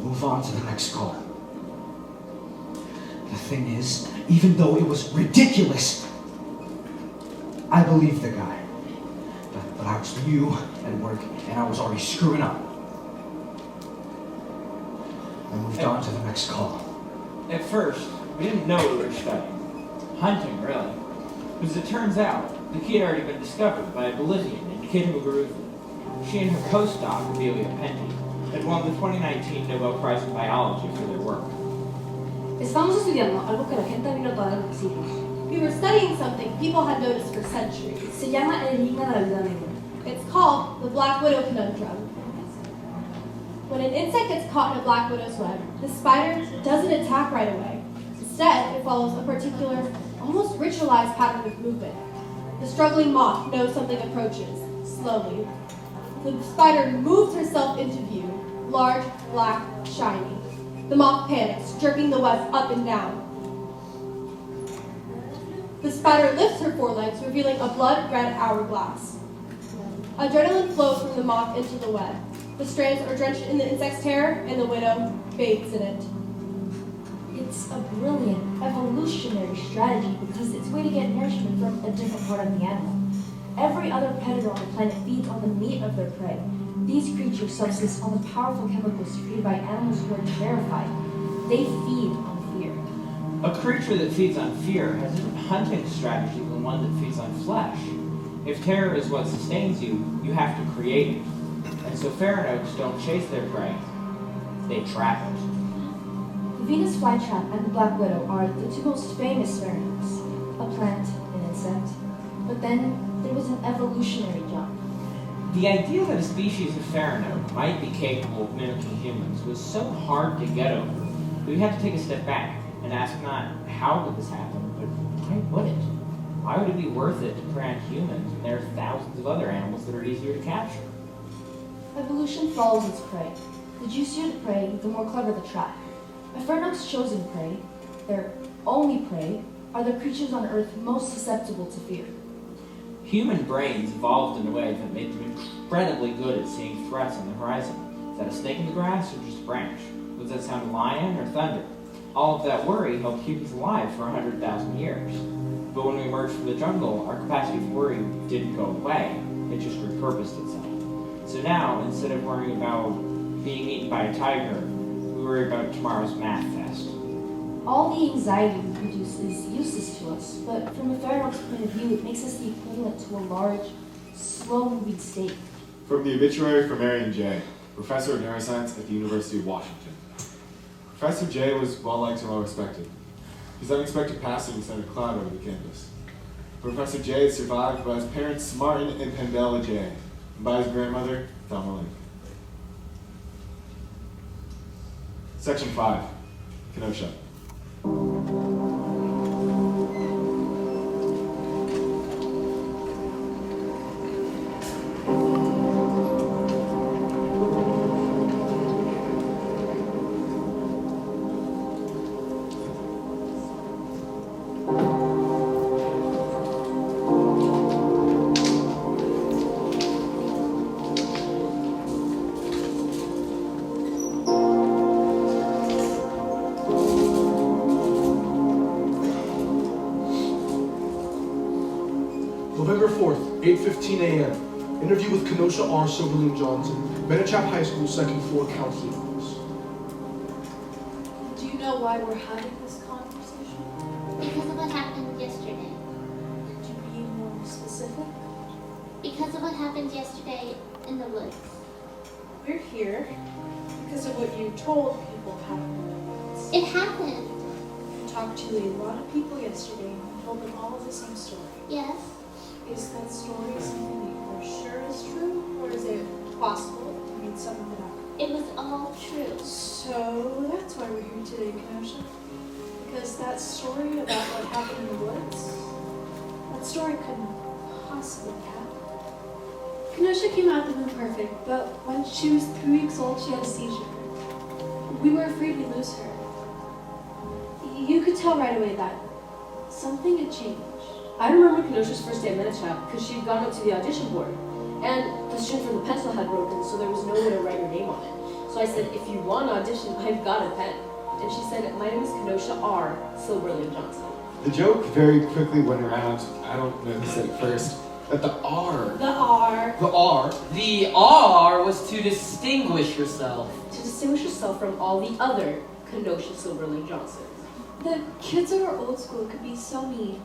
move on to the next call. The thing is, even though it was ridiculous, I believed the guy. But I was new at work, and I was already screwing up. I moved on to the next call. At first, we didn't know we were studying. Hunting, really. Because it turns out, the key had already been discovered by a Bolivian named Keta Muguruza. She and her postdoc, Amelia Penty, had won the 2019 Nobel Prize in Biology for their work. Estamos estudiando algo que la gente vino todos los siglos. We were studying something people had noticed for centuries. Se llama el enigma de la vida negra. It's called the black widow conundrum. When an insect gets caught in a black widow's web, the spider doesn't attack right away. Instead, it follows a particular, almost ritualized pattern of movement. The struggling moth knows something approaches, slowly. The spider moves herself into view, large, black, shiny. The moth panics, jerking the web up and down. The spider lifts her forelegs, revealing a blood-red hourglass. Adrenaline flows from the moth into the web. The strands are drenched in the insect's terror, and the widow bathes in it. It's a brilliant evolutionary strategy because it's a way to get nourishment from a different part of the animal. Every other predator on the planet feeds on the meat of their prey. These creatures subsist on the powerful chemicals secreted by animals who are terrified. They feed on fear. A creature that feeds on fear has a different hunting strategy than one that feeds on flesh. If terror is what sustains you, you have to create it. And so ferrinoaks don't chase their prey, they trap it. The Venus flytrap and the black widow are the two most famous ferrinoaks, a plant, an insect. But then there was an evolutionary jump. The idea that a species of ferrinoak might be capable of mimicking humans was so hard to get over that we had to take a step back and ask not how did this happen, but why would it? Why would it be worth it to prey on humans when there are thousands of other animals that are easier to capture? Evolution follows its prey. The juicier the prey, the more clever the trap. A fernoak's chosen prey, their only prey, are the creatures on Earth most susceptible to fear. Human brains evolved in a way that made them incredibly good at seeing threats on the horizon. Is that a snake in the grass or just a branch? Was that sound a lion or thunder? All of that worry helped keep us alive for 100,000 years. But when we emerged from the jungle, our capacity for worry didn't go away. It just repurposed itself. So now, instead of worrying about being eaten by a tiger, we worry about tomorrow's math test. All the anxiety we produce is useless to us, but from a fernoak's point of view, it makes us the equivalent to a large, slow-moving steak. From the obituary for Marion J., professor of neuroscience at the University of Washington. Professor J was well-liked and well-respected. His unexpected passing sent a cloud over the campus. Professor J is survived by his parents, Martin and Pandela J., and by his grandmother, Thelma Link. Section 5, Kenosha. November 4th, 8:15 a.m. Interview with Kenosha R. Silverling Johnson, Menichap High School, second floor counseling office. Do you know why we're having this conversation? Because of what happened yesterday. Could you be more specific? Because of what happened yesterday in the woods. We're here because of what you told people happened. It happened. You talked to a lot of people yesterday and told them all of the same story. Yes. Is that story something that you're sure is true, or is it possible you made some of it up? It was all true. So that's why we're here today, Kenosha. Because that story about what happened in the woods, that story couldn't possibly happen. Kenosha came out of the womb perfect, but when she was 3 weeks old, she had a seizure. We were afraid we'd lose her. You could tell right away that something had changed. I remember Kenosha's first day at Menichap because she had gone up to the audition board, and the string for the pencil had broken, so there was no way to write her name on it. So I said, if you want to audition, I've got a pen. And she said, my name is Kenosha R. Silverling Johnson. The joke very quickly went around, I don't know who said it first, that the R. The R. The R. The R was to distinguish yourself. To distinguish yourself from all the other Kenosha Silverling Johnsons. The kids at our old school could be so mean.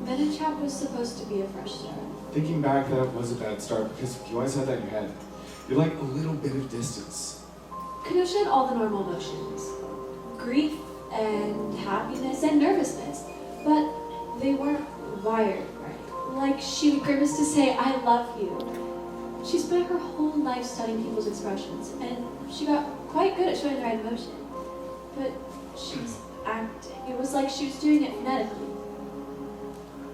Menichap was supposed to be a fresh start. Thinking back, that was a bad start because you always had that in your head. You're like a little bit of distance. Kenosha had all the normal emotions. Grief and happiness and nervousness. But they weren't wired right. Like she would grimace to say, I love you. She spent her whole life studying people's expressions, and she got quite good at showing the right emotion. But she was acting. It was like she was doing it phonetically.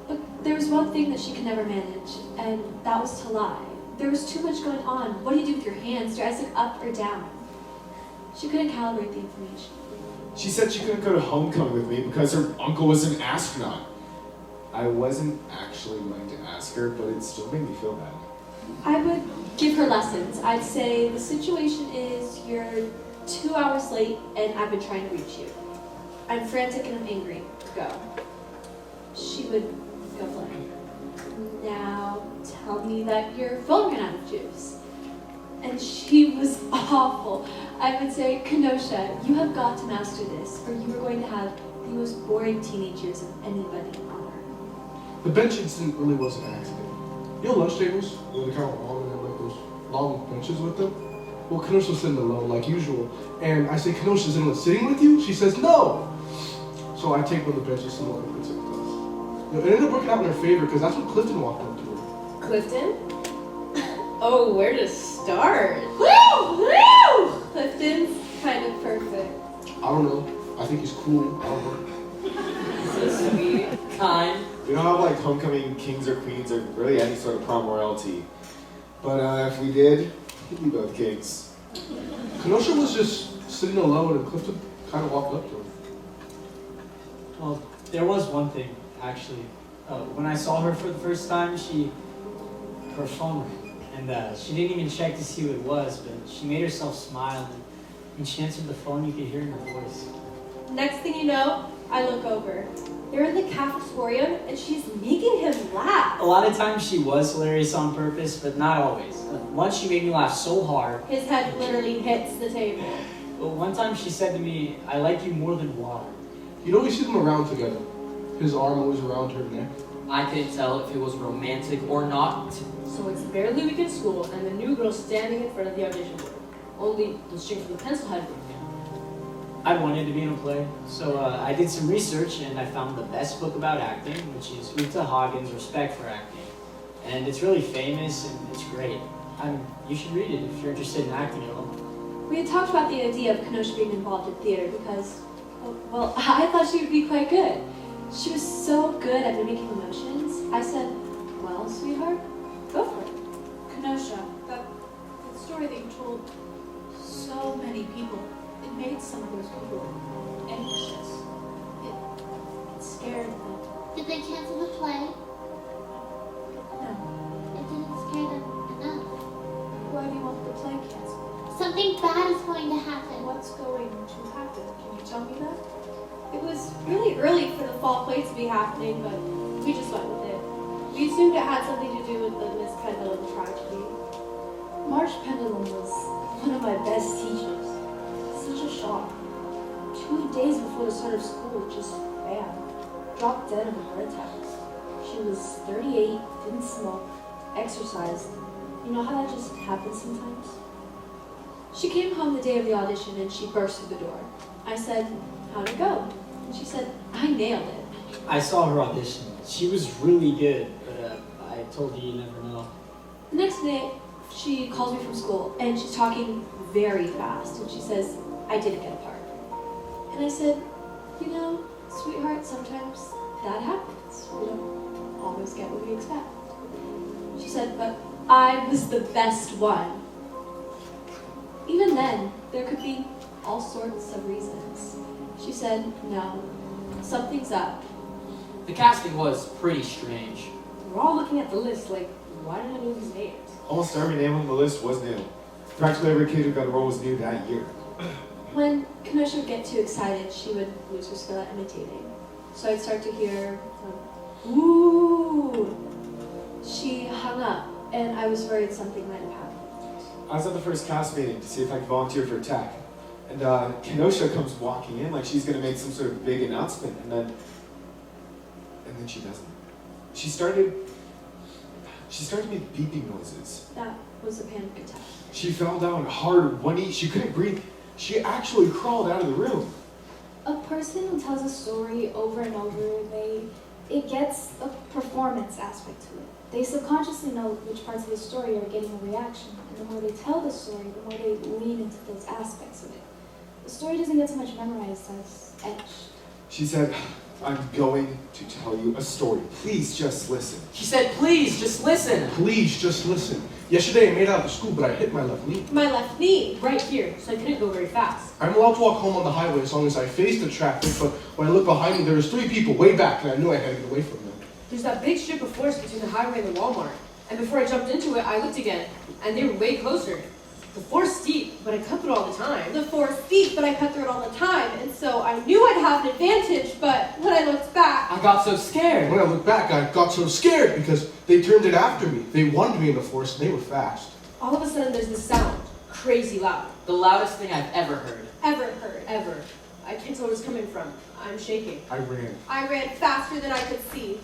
But there was one thing that she could never manage, and that was to lie. There was too much going on. What do you do with your hands? Do I sit up or down? She couldn't calibrate the information. She said she couldn't go to homecoming with me because her uncle was an astronaut. I wasn't actually going to ask her, but it still made me feel bad. I would give her lessons. I'd say, the situation is you're 2 hours late and I've been trying to reach you. I'm frantic and I'm angry. Go. She would go play. Now tell me that your phone ran out of juice. And she was awful. I would say, Kenosha, you have got to master this, or you are going to have the most boring teenage years of anybody on earth. The bench incident really was an accident. You know lunch tables, where they're kind of long and have like those long benches with them? Well, Kenosha was sitting alone, like usual. And I say, Kenosha, is anyone sitting with you? She says, no! So I take one of the benches so no one can sit with us. You know, it ended up working out in her favor, because that's when Clifton walked up to her. Clifton? Oh, where to start? Woo! Woo! Clifton's kind of perfect. I don't know. I think he's cool. I don't know. So sweet. Kind. We don't have like homecoming kings or queens or really any sort of prom royalty. But if we did, we'd be both kings. Kenosha was just sitting alone, and Clifton kind of walked up to her. Well, there was one thing, actually. When I saw her for the first time, her phone rang. And she didn't even check to see who it was, but she made herself smile. And when she answered the phone, you could hear in her voice. Next thing you know, I look over. They're in the cafetorium, and she's making him laugh. A lot of times she was hilarious on purpose, but not always. Once she made me laugh so hard. His head literally hits the table. But one time she said to me, I like you more than water. You'd always see them around together. His arm always around her neck. I couldn't tell if it was romantic or not. So it's barely week in school, and the new girl's standing in front of the audition board. Only the string from the pencil had broken. I wanted to be in a play, so I did some research and I found the best book about acting, which is Uta Hagen's Respect for Acting. And it's really famous and it's great. You should read it if you're interested in acting at all. We had talked about the idea of Kenosha being involved in theater because, well, I thought she would be quite good. She was so good at mimicking emotions. I said, well, sweetheart, go for it. Kenosha, that story that you told so many people, it made some of those people anxious. It scared them. Did they cancel the play? No. It didn't scare them enough. Why do you want the play canceled? Something bad is going to happen. What's going to happen? Can you tell me that? It was really early for the fall play to be happening, but we just went with it. We assumed it had something to do with the Miss Pendleton tragedy. Marsh Pendleton was one of my best teachers. Such a shock. 2 days before the start of school, just bam, dropped dead of a heart attack. She was 38, didn't smoke, exercised. You know how that just happens sometimes? She came home the day of the audition and she burst through the door. I said, how'd it go? And she said, I nailed it. I saw her audition. She was really good, but I told you never know. The next day, she calls me from school and she's talking very fast and she says, I didn't get a part. And I said, you know, sweetheart, sometimes that happens. We don't always get what we expect. She said, but I was the best one. Even then, there could be all sorts of reasons. She said, no, something's up. The casting was pretty strange. We're all looking at the list like, why didn't I know these names? Almost every name on the list was new. Practically every kid who got a role was new that year. When Kenosha would get too excited, she would lose her skill at imitating. So I'd start to hear, ooh. She hung up, and I was worried something might have happened. I was at the first cast meeting to see if I could volunteer for tech. And Kenosha comes walking in like she's going to make some sort of big announcement, and then she doesn't. She started to make beeping noises. That was a panic attack. She fell down hard one knee. She couldn't breathe. She actually crawled out of the room. A person who tells a story over and over, it gets a performance aspect to it. They subconsciously know which parts of the story are getting a reaction, and the more they tell the story, the more they lean into those aspects of it. The story doesn't get so much memorized as etched. She said, I'm going to tell you a story. Please just listen. She said, please, just listen. Please just listen. Yesterday I made it out of school, but I hit my left knee. My left knee. Right here, so I couldn't go very fast. I'm allowed to walk home on the highway as long as I face the traffic, but when I looked behind me, there was 3 people way back, and I knew I had to get away from them. There's that big strip of forest between the highway and the Walmart. And before I jumped into it, I looked again, and they were way closer. The forest's steep, but I cut through it all the time. The forest's steep, but I cut through it all the time, and so I knew I'd have an advantage, but when I looked back... I got so scared. When I looked back, I got so scared because they turned it after me. They won me in the forest, and they were fast. All of a sudden, there's this sound. Crazy loud. The loudest thing I've ever heard. Ever. I can't tell where it's coming from. I'm shaking. I ran. I ran faster than I could see.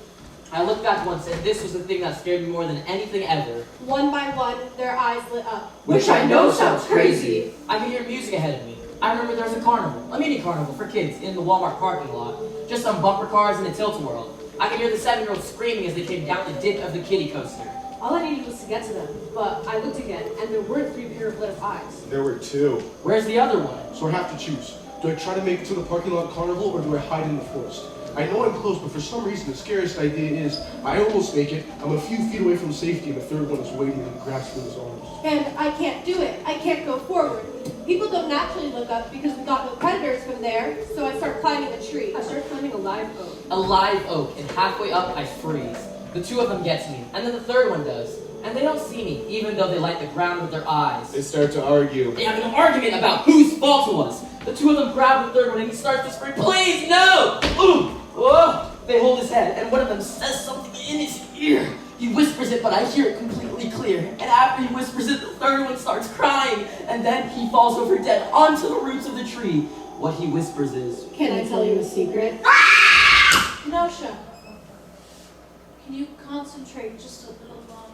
I looked back once, and this was the thing that scared me more than anything ever. One by one, their eyes lit up. Which I know sounds crazy. I could hear music ahead of me. I remember there was a carnival, a mini carnival for kids in the Walmart parking lot. Just some bumper cars and a tilt-a-whirl. I could hear the 7-year-olds screaming as they came down the dip of the kiddie coaster. All I needed was to get to them, but I looked again, and there weren't 3 pair of lit up eyes. There were 2. Where's the other one? So I have to choose. Do I try to make it to the parking lot carnival, or do I hide in the forest? I know I'm close, but for some reason the scariest idea is I almost make it, I'm a few feet away from safety, and the third one is waiting and grasps with his arms. And I can't do it. I can't go forward. People don't naturally look up because we got no predators from there, so I start climbing a tree. I start climbing a live oak. A live oak, and halfway up I freeze. The 2 of them get to me, and then the third one does. And they don't see me, even though they light the ground with their eyes. They start to argue. They have an argument about whose fault it was. The 2 of them grab the third one, and he starts to scream, please, no! Ooh! Oh! They hold his head, and one of them says something in his ear. He whispers it, but I hear it completely clear. And after he whispers it, the third one starts crying, and then he falls over dead onto the roots of the tree. What he whispers is, Can I tell you a secret? Kenosha, can you concentrate just a little longer?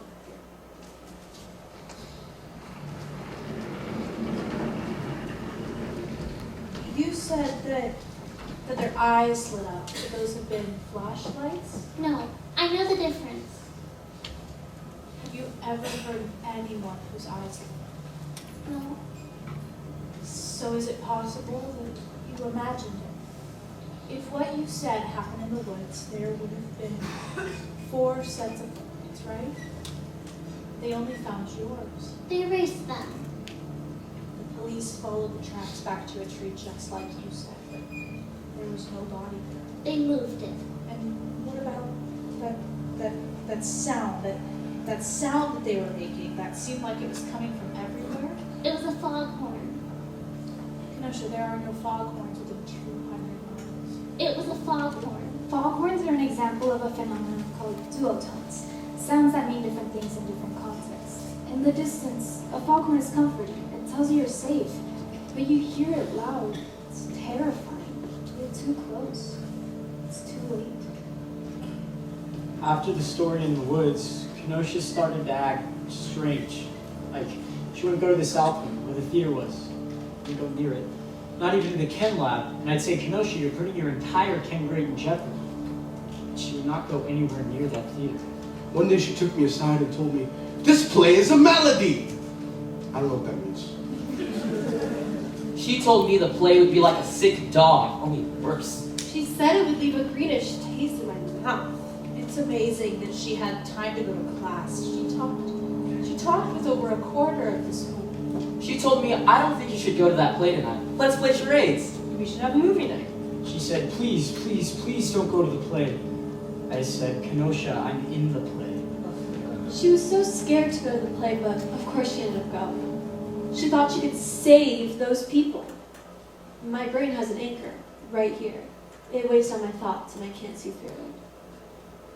You said that their eyes lit up. Could those have been flashlights? No, I know the difference. Have you ever heard of anyone whose eyes lit up? No. So is it possible that you imagined it? If what you said happened in the woods, there would have been 4 sets of points, right? They only found yours. They erased them. The police followed the tracks back to a tree just like you said, but there was no body there. They moved it. And what about that sound, that sound that they were making that seemed like it was coming from everywhere? It was a foghorn. Kenosha, there are no foghorns within 200 miles. It was a foghorn. Foghorns are an example of a phenomenon called duotones, sounds that mean different things in different contexts. In the distance, a foghorn is comforting. It tells you you're safe, but you hear it loud. It's terrifying. You're too close. It's too late. After the story in the woods, Kenosha started to act strange. Like, she wouldn't go to the south wing, where the theater was. Wouldn't go near it. Not even to the Chem lab. And I'd say, Kenosha, you're putting your entire chem grade in jeopardy. She would not go anywhere near that theater. One day she took me aside and told me, this play is a melody! I don't know what that means. She told me the play would be like a sick dog, only worse. She said it would leave a greenish taste in my mouth. It's amazing that she had time to go to class. She talked with over a quarter of the school. She told me, I don't think you should go to that play tonight. Let's play charades. We should have a movie night. She said, please, please, please don't go to the play. I said, Kenosha, I'm in the play. She was so scared to go to the play, but of course she ended up going. She thought she could save those people. My brain has an anchor right here. It weighs on my thoughts and I can't see through it.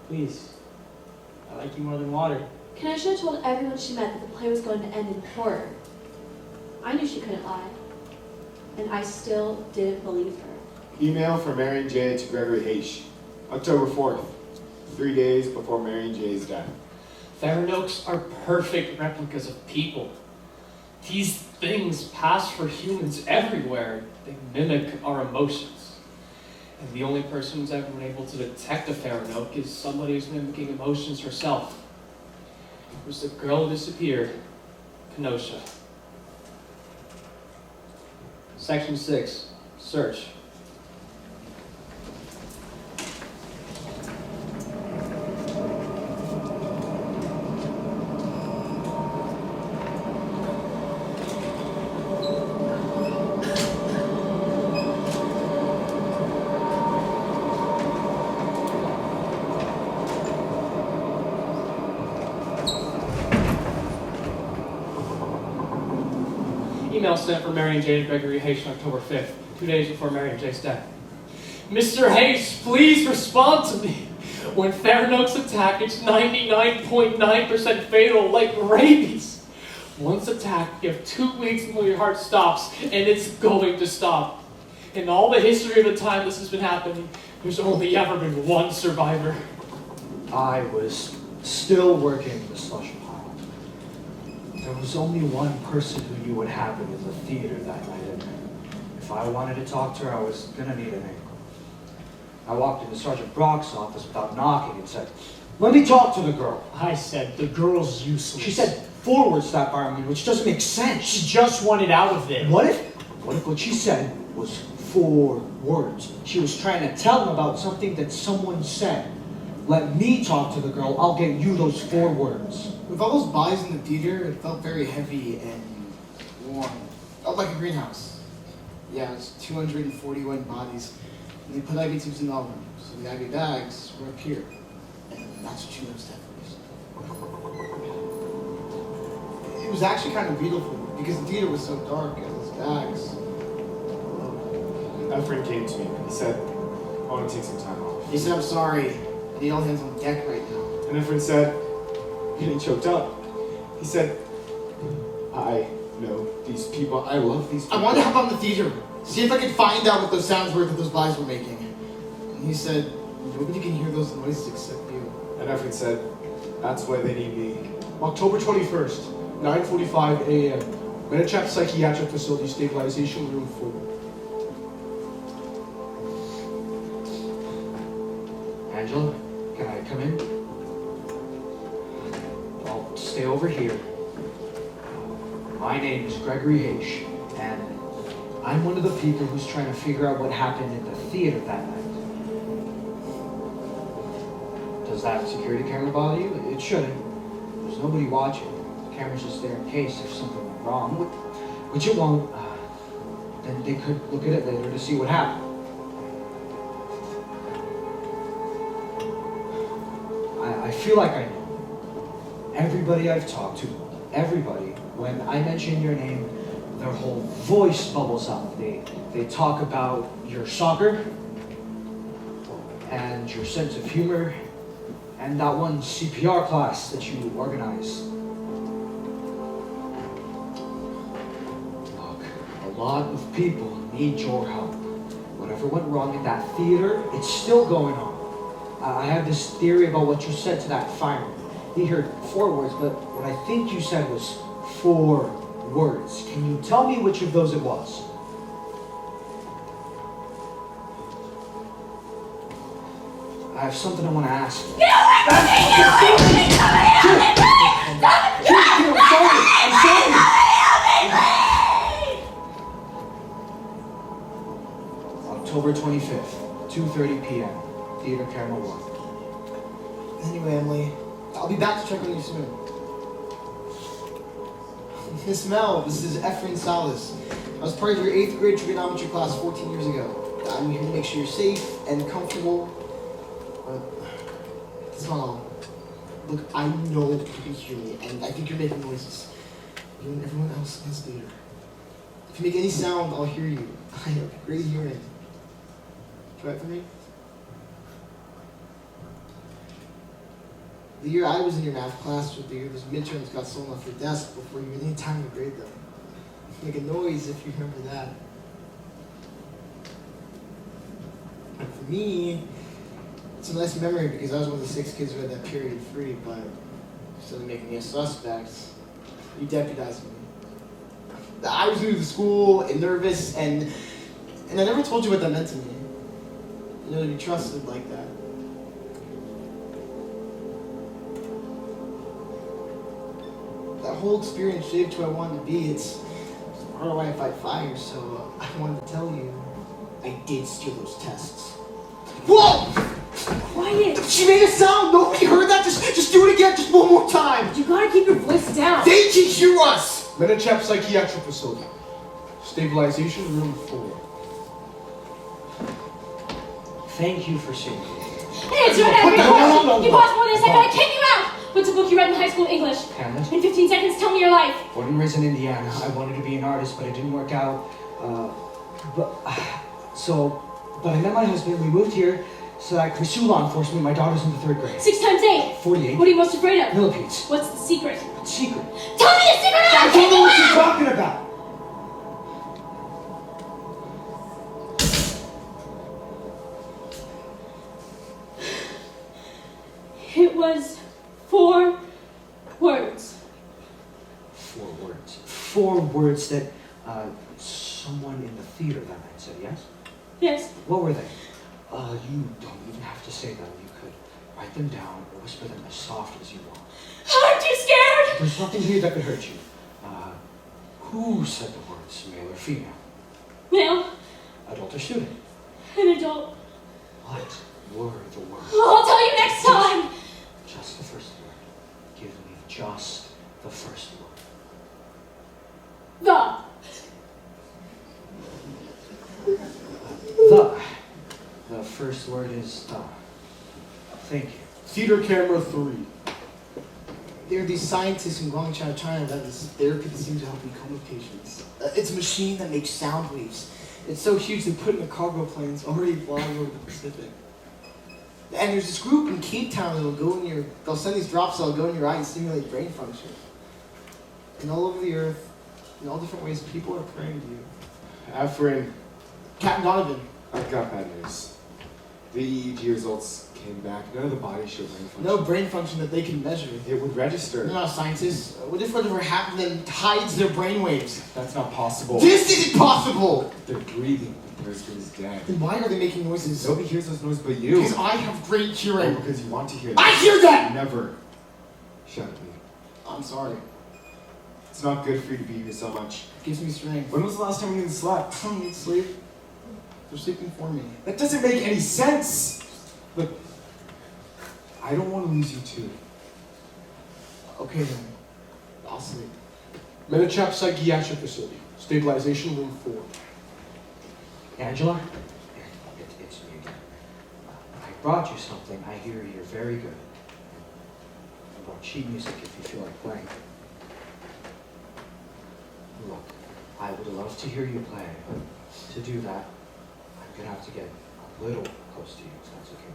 Please, I like you more than water. Kenosha told everyone she met that the play was going to end in horror. I knew she couldn't lie, and I still didn't believe her. Email from Marion J. to Gregory H. October 4th, 3 days before Marion J.'s death. Theron oaks are perfect replicas of people. These things pass for humans everywhere. They mimic our emotions. And the only person who's ever been able to detect a Faranoak is somebody who's mimicking emotions herself. It was the girl who disappeared, Kenosha. Section 6, search. Email sent from Mary and Jay to Gregory Hayes on October 5th, 2 days before Mary and Jay's death. Mr. Hayes, please respond to me. When Faranoaks attack, it's 99.9% fatal, like rabies. Once attacked, you have 2 weeks until your heart stops, and it's going to stop. In all the history of the time this has been happening, there's only ever been one survivor. I was still working the slush pile. There was only one person who knew what happened in the theater that night, and if I wanted to talk to her, I was gonna need an anchor. I walked into Sergeant Brock's office without knocking and said, "Let me talk to the girl." I said, "The girl's useless." She said, "Forward, that fireman," which doesn't make sense. She just wanted out of there. What if what she said was 4 words? She was trying to tell him about something that someone said. Let me talk to the girl, I'll get you those 4 words. With all those bodies in the theater, it felt very heavy and warm. Felt like a greenhouse. Yeah, it was 241 bodies. And they put IV tubes in all of them. So the IV bags were up here. And that's what you noticed at first. It was actually kind of beautiful because the theater was so dark and those bags. A friend came to me and he said, "I want to take some time off." He said, "I'm sorry. I need all hands on deck right now." And a friend said, getting choked up. He said, "I know these people. I love these people." I wanted to help out in the theater. See if I could find out what those sounds were that those bodies were making. And he said, "Nobody can hear those noises except you." And a friend said, "That's why they need me." October 21st, 9:45 a.m. Medichap Psychiatric Facility, Stabilization Room 4. Angela, can I come in? I'll stay over here. My name is Gregory Hayes, and I'm one of the people who's trying to figure out what happened in the theater that night. Does that security camera bother you? It shouldn't. There's nobody watching. The camera's just there in case if something went wrong, which it won't. Then they could look at it later to see what happened. I feel like I know. Everybody I've talked to, everybody, when I mention your name, their whole voice bubbles up. They talk about your soccer, and your sense of humor, and that one CPR class that you organized. Look, a lot of people need your help. Whatever went wrong in that theater, it's still going on. I have this theory about what you said to that fireman. He heard 4 words, but what I think you said was 4 words. Can you tell me which of those it was? I have something I want to ask you. October 25th, 2:30 p.m. Theater Camera 1. Anyway, Emily, I'll be back to check on you soon. Miss Mel, this is Efrain Salas. I was part of your 8th grade trigonometry class 14 years ago. I'm here to make sure you're safe and comfortable. But that's not all. Look, I know you can hear me, and I think you're making noises. You and everyone else in this theater. If you make any sound, I'll hear you. I have great hearing. Try it for me. The year I was in your math class was the year those midterms got stolen off your desk before you had any time to grade them. Make a noise if you remember that. And for me, it's a nice memory because I was one of the 6 kids who had that period free, but instead of making me a suspect, you deputized me. I was new to the school and nervous, and I never told you what that meant to me. You know, to be trusted like that. That whole experience shaped who I wanted to be. It's part of why I fight fires, so I wanted to tell you. I did steal those tests. Whoa! Quiet! She made a sound! Nobody heard that? Just do it again, just one more time! You gotta keep your voice down! They can hear us! Menichap Psychiatric Facility. Stabilization room 4. Thank you for seeing me. Answer every question! You paused more than a second, I kick you out! What's a book you read in high school English? Hamlet. In 15 seconds, tell me your life! Born and raised in Indiana. I wanted to be an artist, but it didn't work out. But I met my husband. We moved here so that I could pursue law enforcement. My daughter's in the 3rd grade. 6 times 8. 48. What are you most afraid of? Millipedes. What's the secret? Secret. Tell me the secret! I don't know what you're talking about. It was 4 words. 4 words. 4 words that someone in the theater that night said, yes? Yes. What were they? You don't even have to say them. You could write them down or whisper them as soft as you want. I'm too scared! There's nothing here that could hurt you. Who said the words, male or female? Male. Adult or student? An adult. What were the words? I'll tell you next time! Just the first word. Give me just the first word. The first word is the. Thank you. Theater camera 3. There are these scientists in Guangzhou, China, that is therapy that seems to help me coma patients. It's a machine that makes sound waves. It's so huge they put it in a cargo plane. It's already flying over the Pacific. And there's this group in Cape Town they'll send these drops that'll go in your eye and stimulate brain function. And all over the earth, in all different ways, people are praying to you. Efren, Captain Donovan. I've got bad news. The EEG results came back. None of the bodies show brain function. No brain function that they can measure. It would register. They're not scientists. What if whatever happened to them hides their brain waves? That's not possible. This isn't possible! They're breathing, but they're as good as dead. Then why are they making noises? Nobody hears those noises but you. Because I have great hearing. Oh, because you want to hear them. I hear them! Never. Shut at me. I'm sorry. It's not good for you to be here so much. It gives me strength. When was the last time you slept? I don't need sleep. They're sleeping for me. That doesn't make any sense. Look, I don't want to lose you too. Okay then. I'll sleep. Menichap Psychiatric Facility. Stabilization room 4. Angela? It's me again. I brought you something. I hear you're very good. I brought sheet music if you feel like playing. Look, I would love to hear you play, but to do that, I'm going to have to get a little close to you, if that's okay.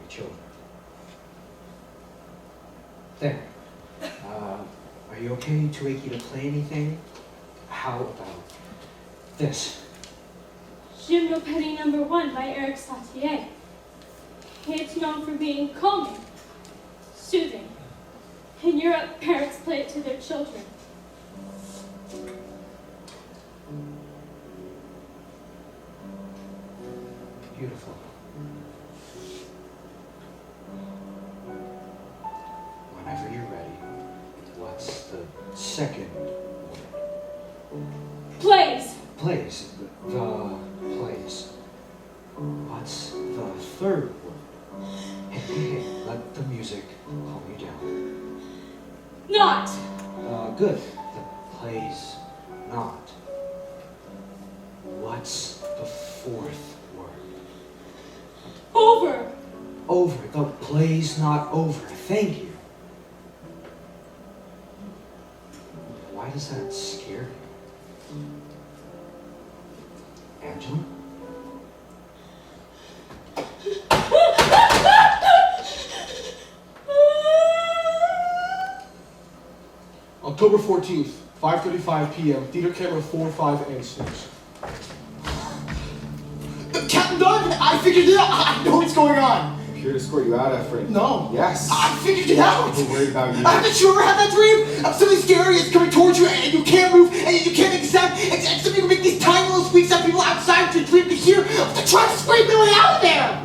Reach over. There. Are you okay to wake you to play anything? How about this? Gymnopédie No. 1 by Eric Satie. It's known for being calming, soothing. In Europe, parents play it to their children. Beautiful. Whenever you're ready, what's the second word? Plays. Plays. The plays. What's the third word? Hey, let the music calm you down. Not. Good. The plays not. What's the fourth word? Over. Over. The play's not over. Thank you. Why does that scare you? Angela? October 14th, 5:35 p.m. Theater camera 4, 5, and 6. figured it out. I know what's going on. I'm here to escort you out, Efren. No. Yes. I figured it out. I'm worried about you. Haven't you ever had that dream? Of something scary is coming towards you and you can't move and you can't make a sound and something will make these tiny little squeaks that people outside your dream to hear to try to scream their way out of there.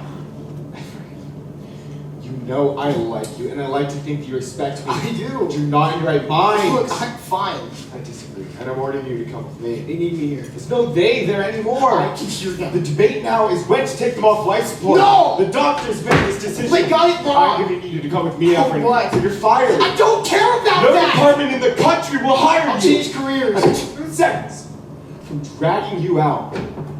You know I like you, and I like to think you respect me. I do. You're not in your right mind. Look, I'm fine. I disagree, and I'm ordering you to come with me. They need me here. There's no they there anymore. I can hear them. The debate now is when to take them off life support. No! The doctor's made this decision. They got it wrong. I'm giving you to come with me, Oh, Efren. what? So you're fired. I don't care about No that. department in the country will hire I'll you. change careers. I took 2 seconds from dragging you out.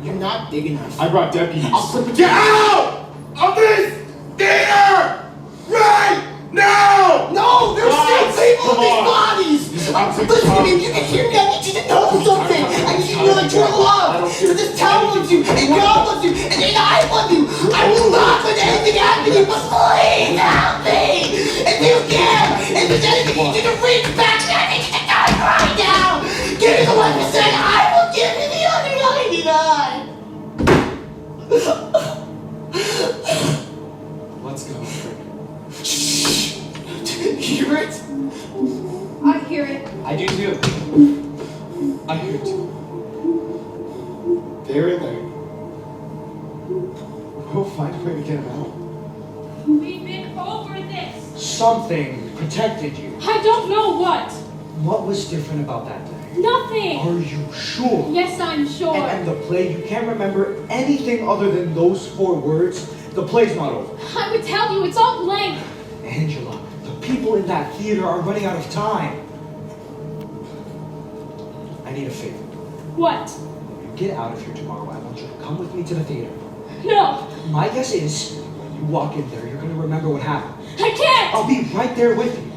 You're not big enough. I brought deputies. I'll slip it Get out of this theater right now! No, there's still people in these Come on. bodies! Listen to me, if you can hear me, I need you to know something! I need you to know that you're loved! So this town loves you, and God loves you, and I love you! I will not let anything happen to you, but please help me! If you can! If there's anything you need to reach back, I need you to do it right now! Give me the 1%, I will give you the other 99! Let's go. Shh! Hear it? I hear it. I do too. I hear it too. They're in there. We'll find a way to get them out. We've been over this. Something protected you. I don't know what. What was different about that day? Nothing. Are you sure? Yes, I'm sure. And the play, you can't remember anything other than those 4 words? The play's not over. I would tell you, it's all blank. Angela, the people in that theater are running out of time. I need a favor. What? When you get out of here tomorrow, I want you to come with me to the theater. No. My guess is, when you walk in there, you're going to remember what happened. I can't. I'll be right there with you.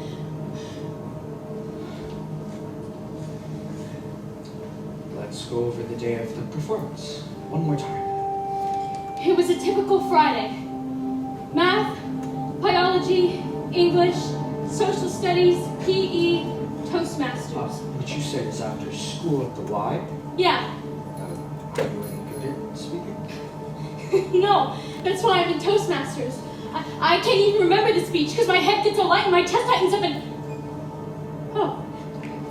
Let's go over the day of the performance one more time. It was a typical Friday. Math, biology, English, social studies, PE, Toastmasters. What you said is after school at the Y? Yeah. Are you any good at speaking? No, that's why I'm in Toastmasters. I can't even remember the speech because my head gets all light and my chest tightens up and... Oh.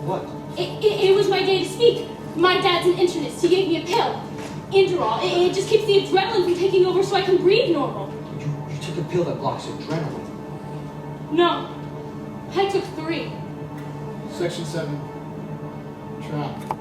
What? It was my day to speak. My dad's an internist. He gave me a pill. Inderol. It just keeps the adrenaline from taking over so I can breathe normal. You took a pill that blocks adrenaline. No. I took 3. Section 7. Trap.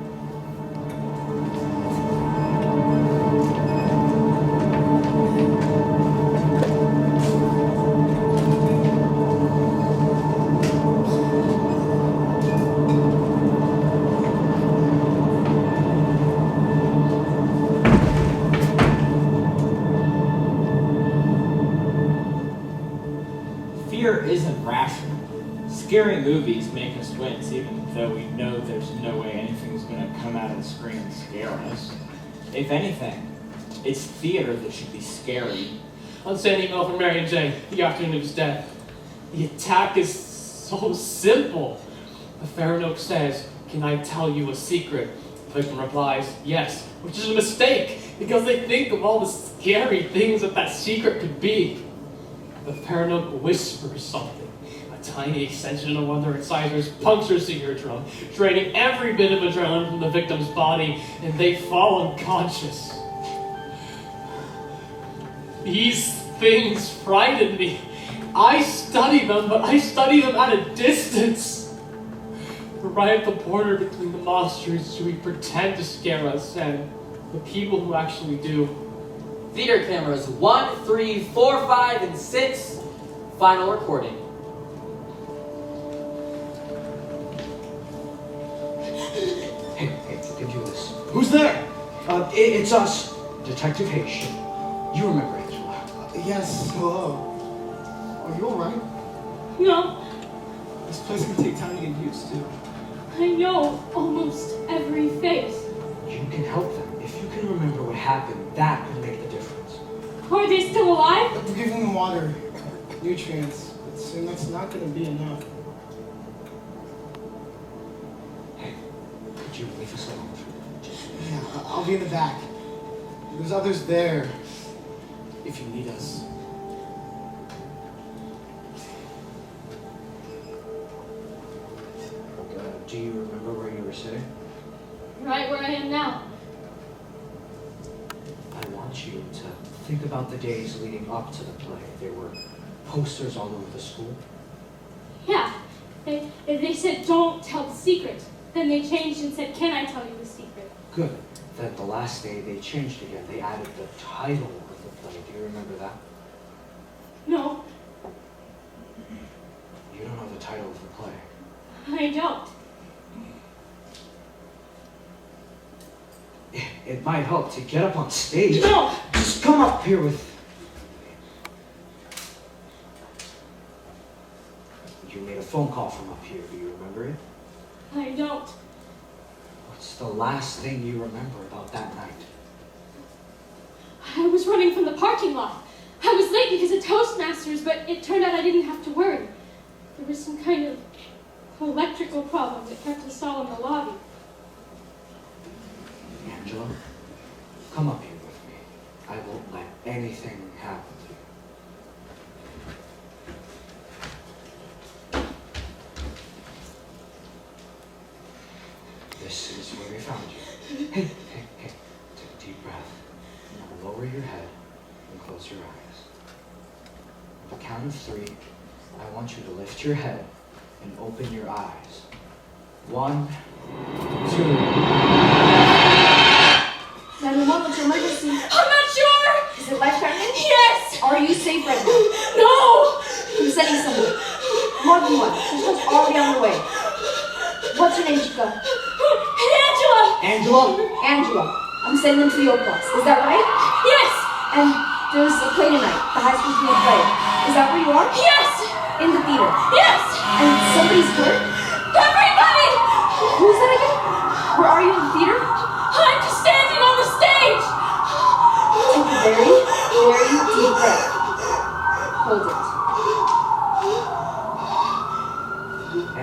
Fear isn't rational. Scary movies make us wince, even though we know there's no way anything's gonna come out of the screen and scare us. If anything, it's theater that should be scary. Unsent email from Mary and Jane, the afternoon of his death. The attack is so simple. The Faranoak says, "Can I tell you a secret?" The victim replies, "Yes," which is a mistake, because they think of all the scary things that secret could be. The Faranoak whispers something. A tiny extension of one of their incisors punctures the eardrum, draining every bit of adrenaline from the victim's body, and they fall unconscious. These things frighten me. I study them, but I study them at a distance. We're right at the border between the monsters who pretend to scare us and the people who actually do. Theater cameras 1, 3, 4, 5, and 6. Final recording. Hey, you can do this. Who's there? It's us, Detective Haitian. You remember Angela? Yes, hello. Are you alright? No, This place can take time to get used to. I know almost every face. You can help them. If you can remember what happened, that will make the difference. Are they still alive? We're giving them water, nutrients, but soon that's not going to be enough. Hey, could you leave us alone? Yeah, I'll be in the back. There's others there. if you need us. Do you remember where you were sitting? Right where I am now. I want you to think about the days leading up to the play. There were posters all over the school. Yeah. They said, don't tell the secret. Then they changed and said, can I tell you the secret? Good. Then the last day they changed again. They added the title of the play. Do you remember that? No, You don't know the title of the play. I don't. It might help to get up on stage. No! Just come up here with... You made a phone call from up here. Do you remember it? I don't. What's the last thing you remember about that night? I was running from the parking lot. I was late because of Toastmasters, but it turned out I didn't have to worry. There was some kind of electrical problem that kept us all in the lobby. Angela, come up here with me. I won't let anything happen to you. This is where we found you. Hey, take a deep breath. Now lower your head and close your eyes. On the count of 3, I want you to lift your head and open your eyes. 1, 2. 911, what's your emergency? I'm not sure! Is it life-threatening? Yes! Are you safe right now? No! I'm sending someone. More than one. This one's already on the way. What's your name, Chica? Angela! Angela? Angela. I'm sending them to the Oak Box. Is that right? Yes! And there's a play tonight. The high school's doing a play. Is that where you are? Yes! In the theater. Yes! And somebody's hurt? Everybody! Who's that again? Where are you in the theater? I'm just standing on the stage! Take a very, very deep breath. Hold it.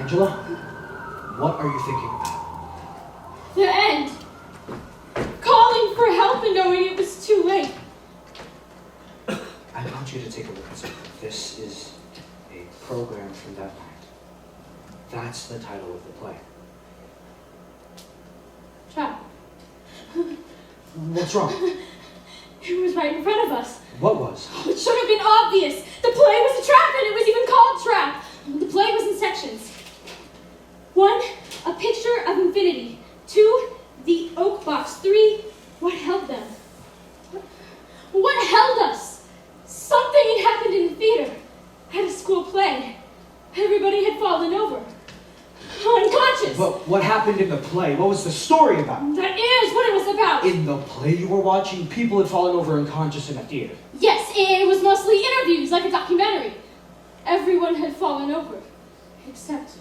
Angela, what are you thinking about? The end. Calling for help and knowing it was too late. I want you to take a look at something. This is a program from that night. That's the title of the play. Trap. What's wrong? It was right in front of us. What was? It should have been obvious. The play was a trap and it was even called Trap. The play was in sections. 1, a picture of infinity. 2, the oak box. 3, what held them? What held us? Something had happened in the theater. At a school play. Everybody had fallen over. Unconscious. But what happened in the play? What was the story about? That is what it was about. In the play you were watching, people had fallen over unconscious in a theater. Yes, it was mostly interviews, like a documentary. Everyone had fallen over, except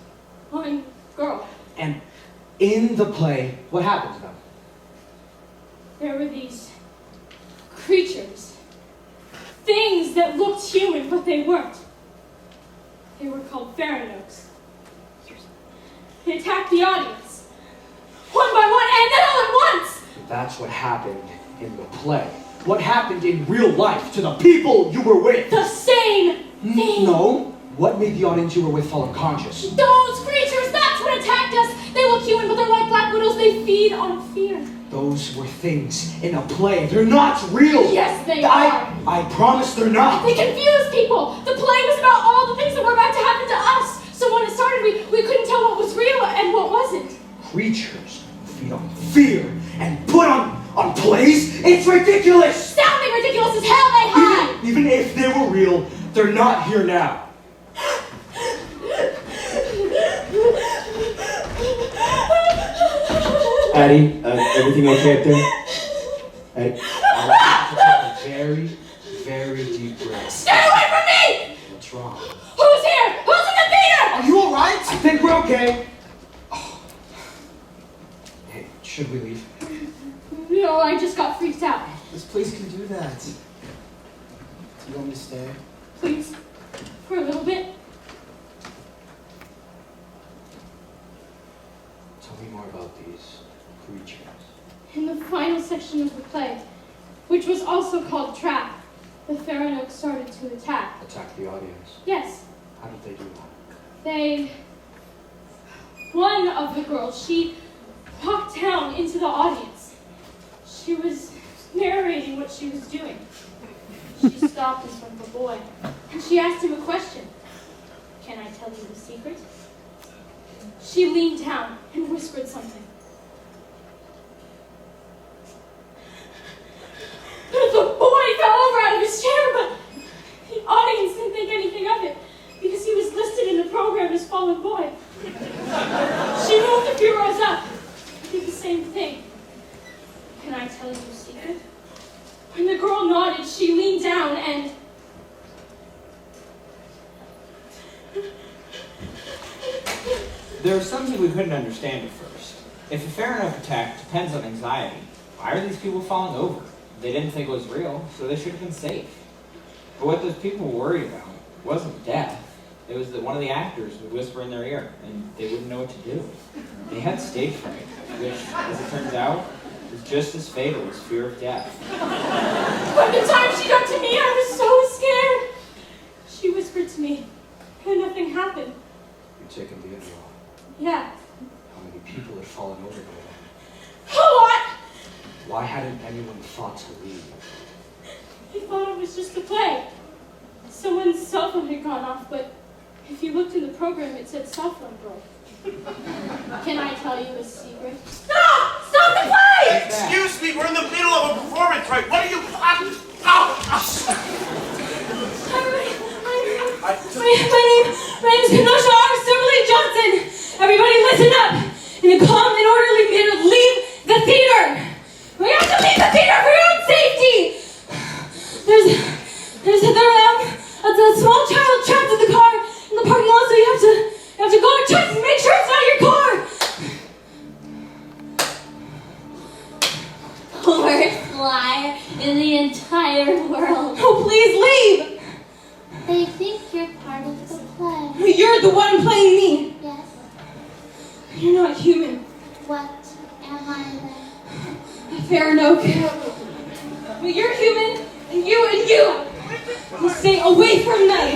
one girl. And in the play, what happened to them? There were these creatures. Things that looked human, but they weren't. They were called Farinokes. They attacked the audience. One by one, and then all at once! That's what happened in the play. What happened in real life to the people you were with? The same thing! No. What made the audience you were with fall unconscious? Those creatures, that's what attacked us! They look human, but they're like black widows. They feed on fear. Those were things in a play. They're not real. Yes, they are. I promise they're not. They confuse people. The play was about all the things that were about to happen to us. So when it started, we couldn't tell what was real and what wasn't. Creatures who feed on fear and put on plays? It's ridiculous! Sounding ridiculous as hell, they hide! Even if they were real, they're not here now. Addie, everything okay up there? Addie? I want you to take a very, very deep breath. Stay away from me! What's wrong? Who's here? Who's in the theater? Are you alright? I think we're okay. Oh. Hey, should we leave? No, I just got freaked out. This place can do that. Do you want me to stay? Please, for a little bit. Tell me more about these creatures. In the final section of the play, which was also called Trap, the attack. Attack the audience. Yes, How did they do that? one of the girls, she walked down into the audience. She was narrating what she was doing. She stopped in front of a boy, and she asked him a question. Can I tell you the secret? She leaned down and whispered something. The boy fell over out of his chair, but the audience didn't think anything of it because he was listed in the program as fallen boy. She moved a few rows up. Did the same thing. Can I tell you a secret? When the girl nodded, she leaned down and... There was something we couldn't understand at first. If a fair enough attack depends on anxiety, why are these people falling over? They didn't think it was real, so they should have been safe. But what those people were worried about wasn't death. It was that one of the actors would whisper in their ear, and they wouldn't know what to do. They had stage fright, which, as it turns out, is just as fatal as fear of death. By the time she got to me, I was so scared. She whispered to me, and nothing happened. You're taking the interview. Yeah, How many people had fallen over there? a lot. Why hadn't anyone thought to leave? I thought it was just a play. Someone's cell phone had gone off, but if you looked in the program, it said cell phone broke. Can I tell you a secret? Stop! Stop the play! Excuse me, we're in the middle of a performance, right? What are you... My name is Kenosha R. Summerlee Johnson. Everybody listen up. In a calm and orderly manner, leave the theater. We have to leave the theater for your own safety. There's a small child trapped in the car in the parking lot, so you have to go and check and make sure it's not your car. Worst liar in the entire world. Oh, please leave. They think you're part of the play. You're the one playing me. Yes. You're not human. What am I then? Fair enough. But you're human, and you stay away from me.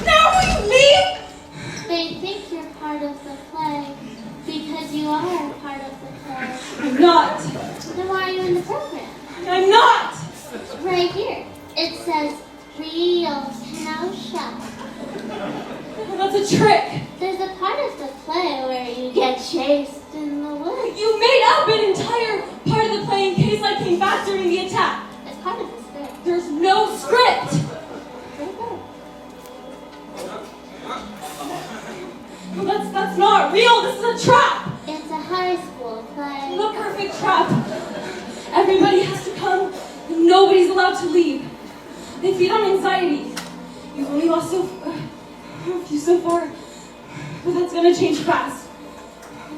Now will you leave? They think you're part of the play because you are a part of the play. I'm not. Then why are you in the program? I'm not. Right here. It says real Kenosha. That's a trick. There's a part of the play where you get chased in the woods. You made up an entire part of the play in case I came back during the attack. It's part of the script. There's no script. Well, that's not real. This is a trap. It's a high school play. The perfect trap. Everybody has to come, and nobody's allowed to leave. They feed on anxiety. You've only lost a few so far, but that's gonna change fast.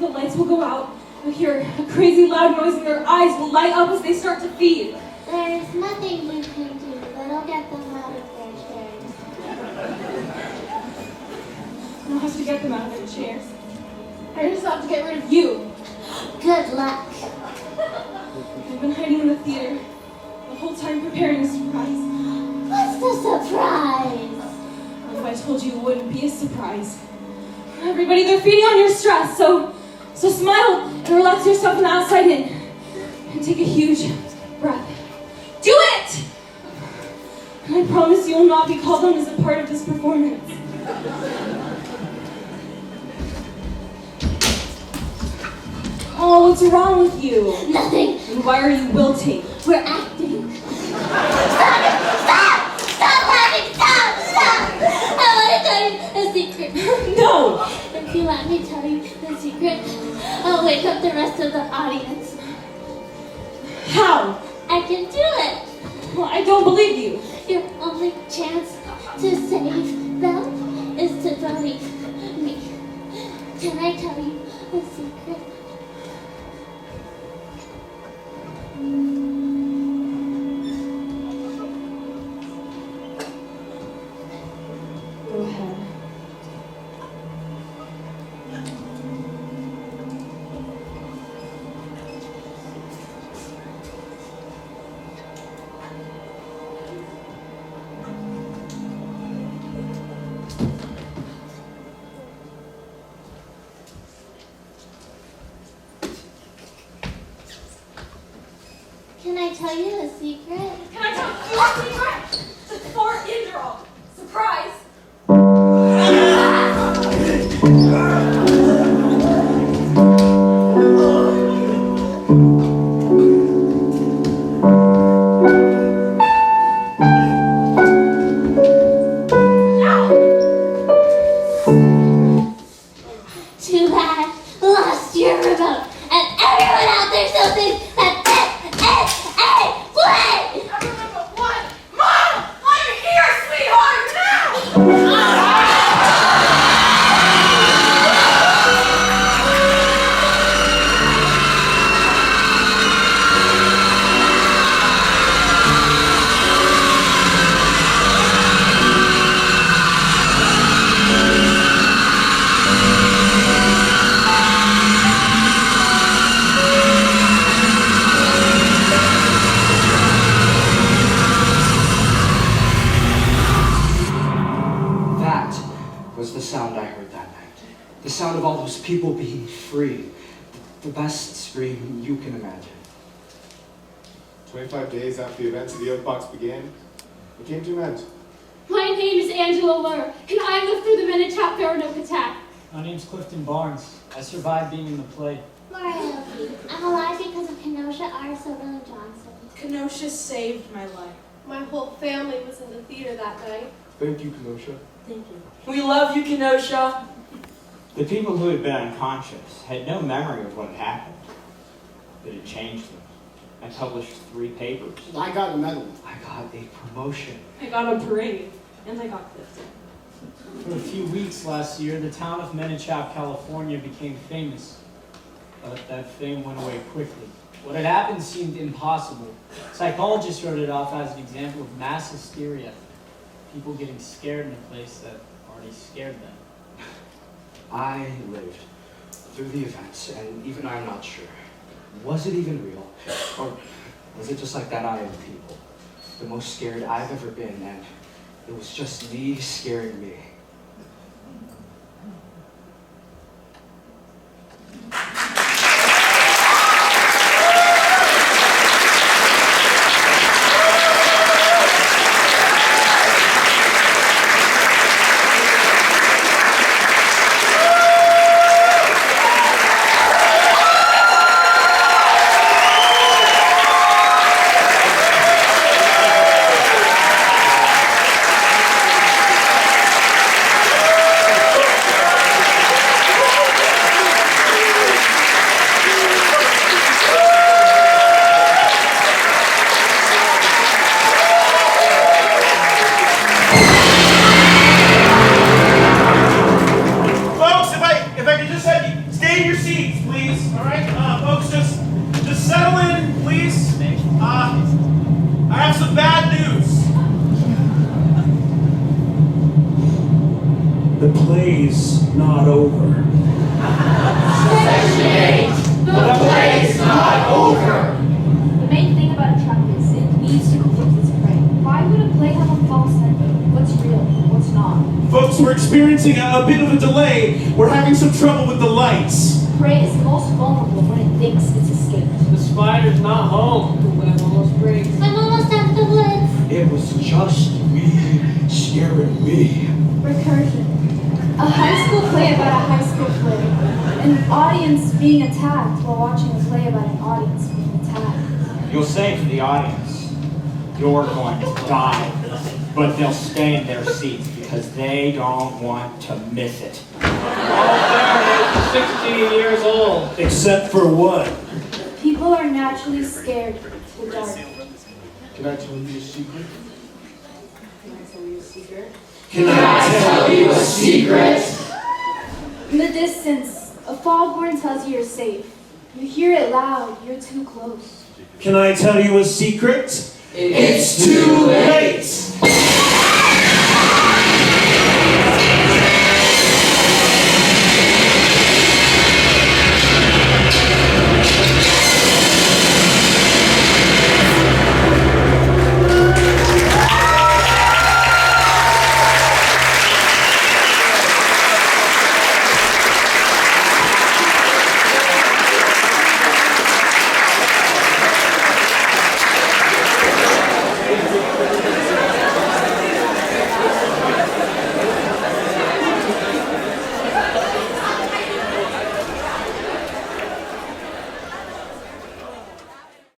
The lights will go out. You'll hear a crazy loud noise, and their eyes will light up as they start to feed. There's nothing you can do that'll get them out of their chairs. I'll have to get them out of their chairs. I just have to get rid of you. Good luck. I've been hiding in the theater the whole time preparing a surprise. What's the surprise? If I told you, it wouldn't be a surprise. Everybody, they're feeding on your stress, so smile and relax yourself from the outside in. And take a huge breath. Do it! And I promise you will not be called on as a part of this performance. Oh, what's wrong with you? Nothing. And why are you wilting? We're acting. Stop it! Stop! Stop laughing! Stop! I want to tell you a secret. No! If you let me tell you the secret, I'll wake up the rest of the audience. How? I can do it. Well, I don't believe you. Your only chance to save them is to believe me. Can I tell you a secret? Go ahead. tell you a secret? Can I tell you a secret? Just before Indra. Surprise! Too bad. Lost your remote. And everyone out there still thinks that this is a play! Everyone but one! Mom! I'm here, sweetheart! Now! That was the sound I heard that night. The sound of all those people being free. The best scream you can imagine. 25 days after the events of the Oak Box began, it came to an end. My name is Angela Lur, and I lived through the Minichap Roanoke attack. My name's Clifton Barnes. I survived being in the play. Mario, I'm alive because of Kenosha R. Sutherland Johnson. Kenosha saved my life. My whole family was in the theater that night. Thank you, Kenosha. Thank you. We love you, Kenosha. The people who had been unconscious had no memory of what had happened, but it changed them. I published 3 papers. I got a medal. I got a promotion. I got a parade, and I got Clifton. For a few weeks last year, the town of Minichap, California became famous. But that fame went away quickly. What had happened seemed impossible. Psychologists wrote it off as an example of mass hysteria. People getting scared in a place that already scared them. I lived through the events, and even I'm not sure. Was it even real? Or was it just like that eye of people? The most scared I've ever been, and it was just me scaring me. The play's not over. Section 8, the play's not over. The main thing about a track is it needs to conflict its prey. Why would a play have a false ending? What's real? What's not? Folks, we're experiencing a bit of a delay. We're having some trouble with the lights. Prey is most vulnerable when it thinks it's escaped. The spider's not home. The web almost breaks. I'm almost at the woods. It was just me scaring me. Recursion. A high school play about a high school play. An audience being attacked while watching a play about an audience being attacked. You'll say to the audience, you're going to die, but they'll stay in their seats because they don't want to miss it. All fair is 16 years old. Except for what? People are naturally scared to the dark. Can I tell you a secret? Can I tell you a secret? Can I tell you a secret? In the distance, a foghorn tells you you're safe. You hear it loud, you're too close. Can I tell you a secret? It's too late.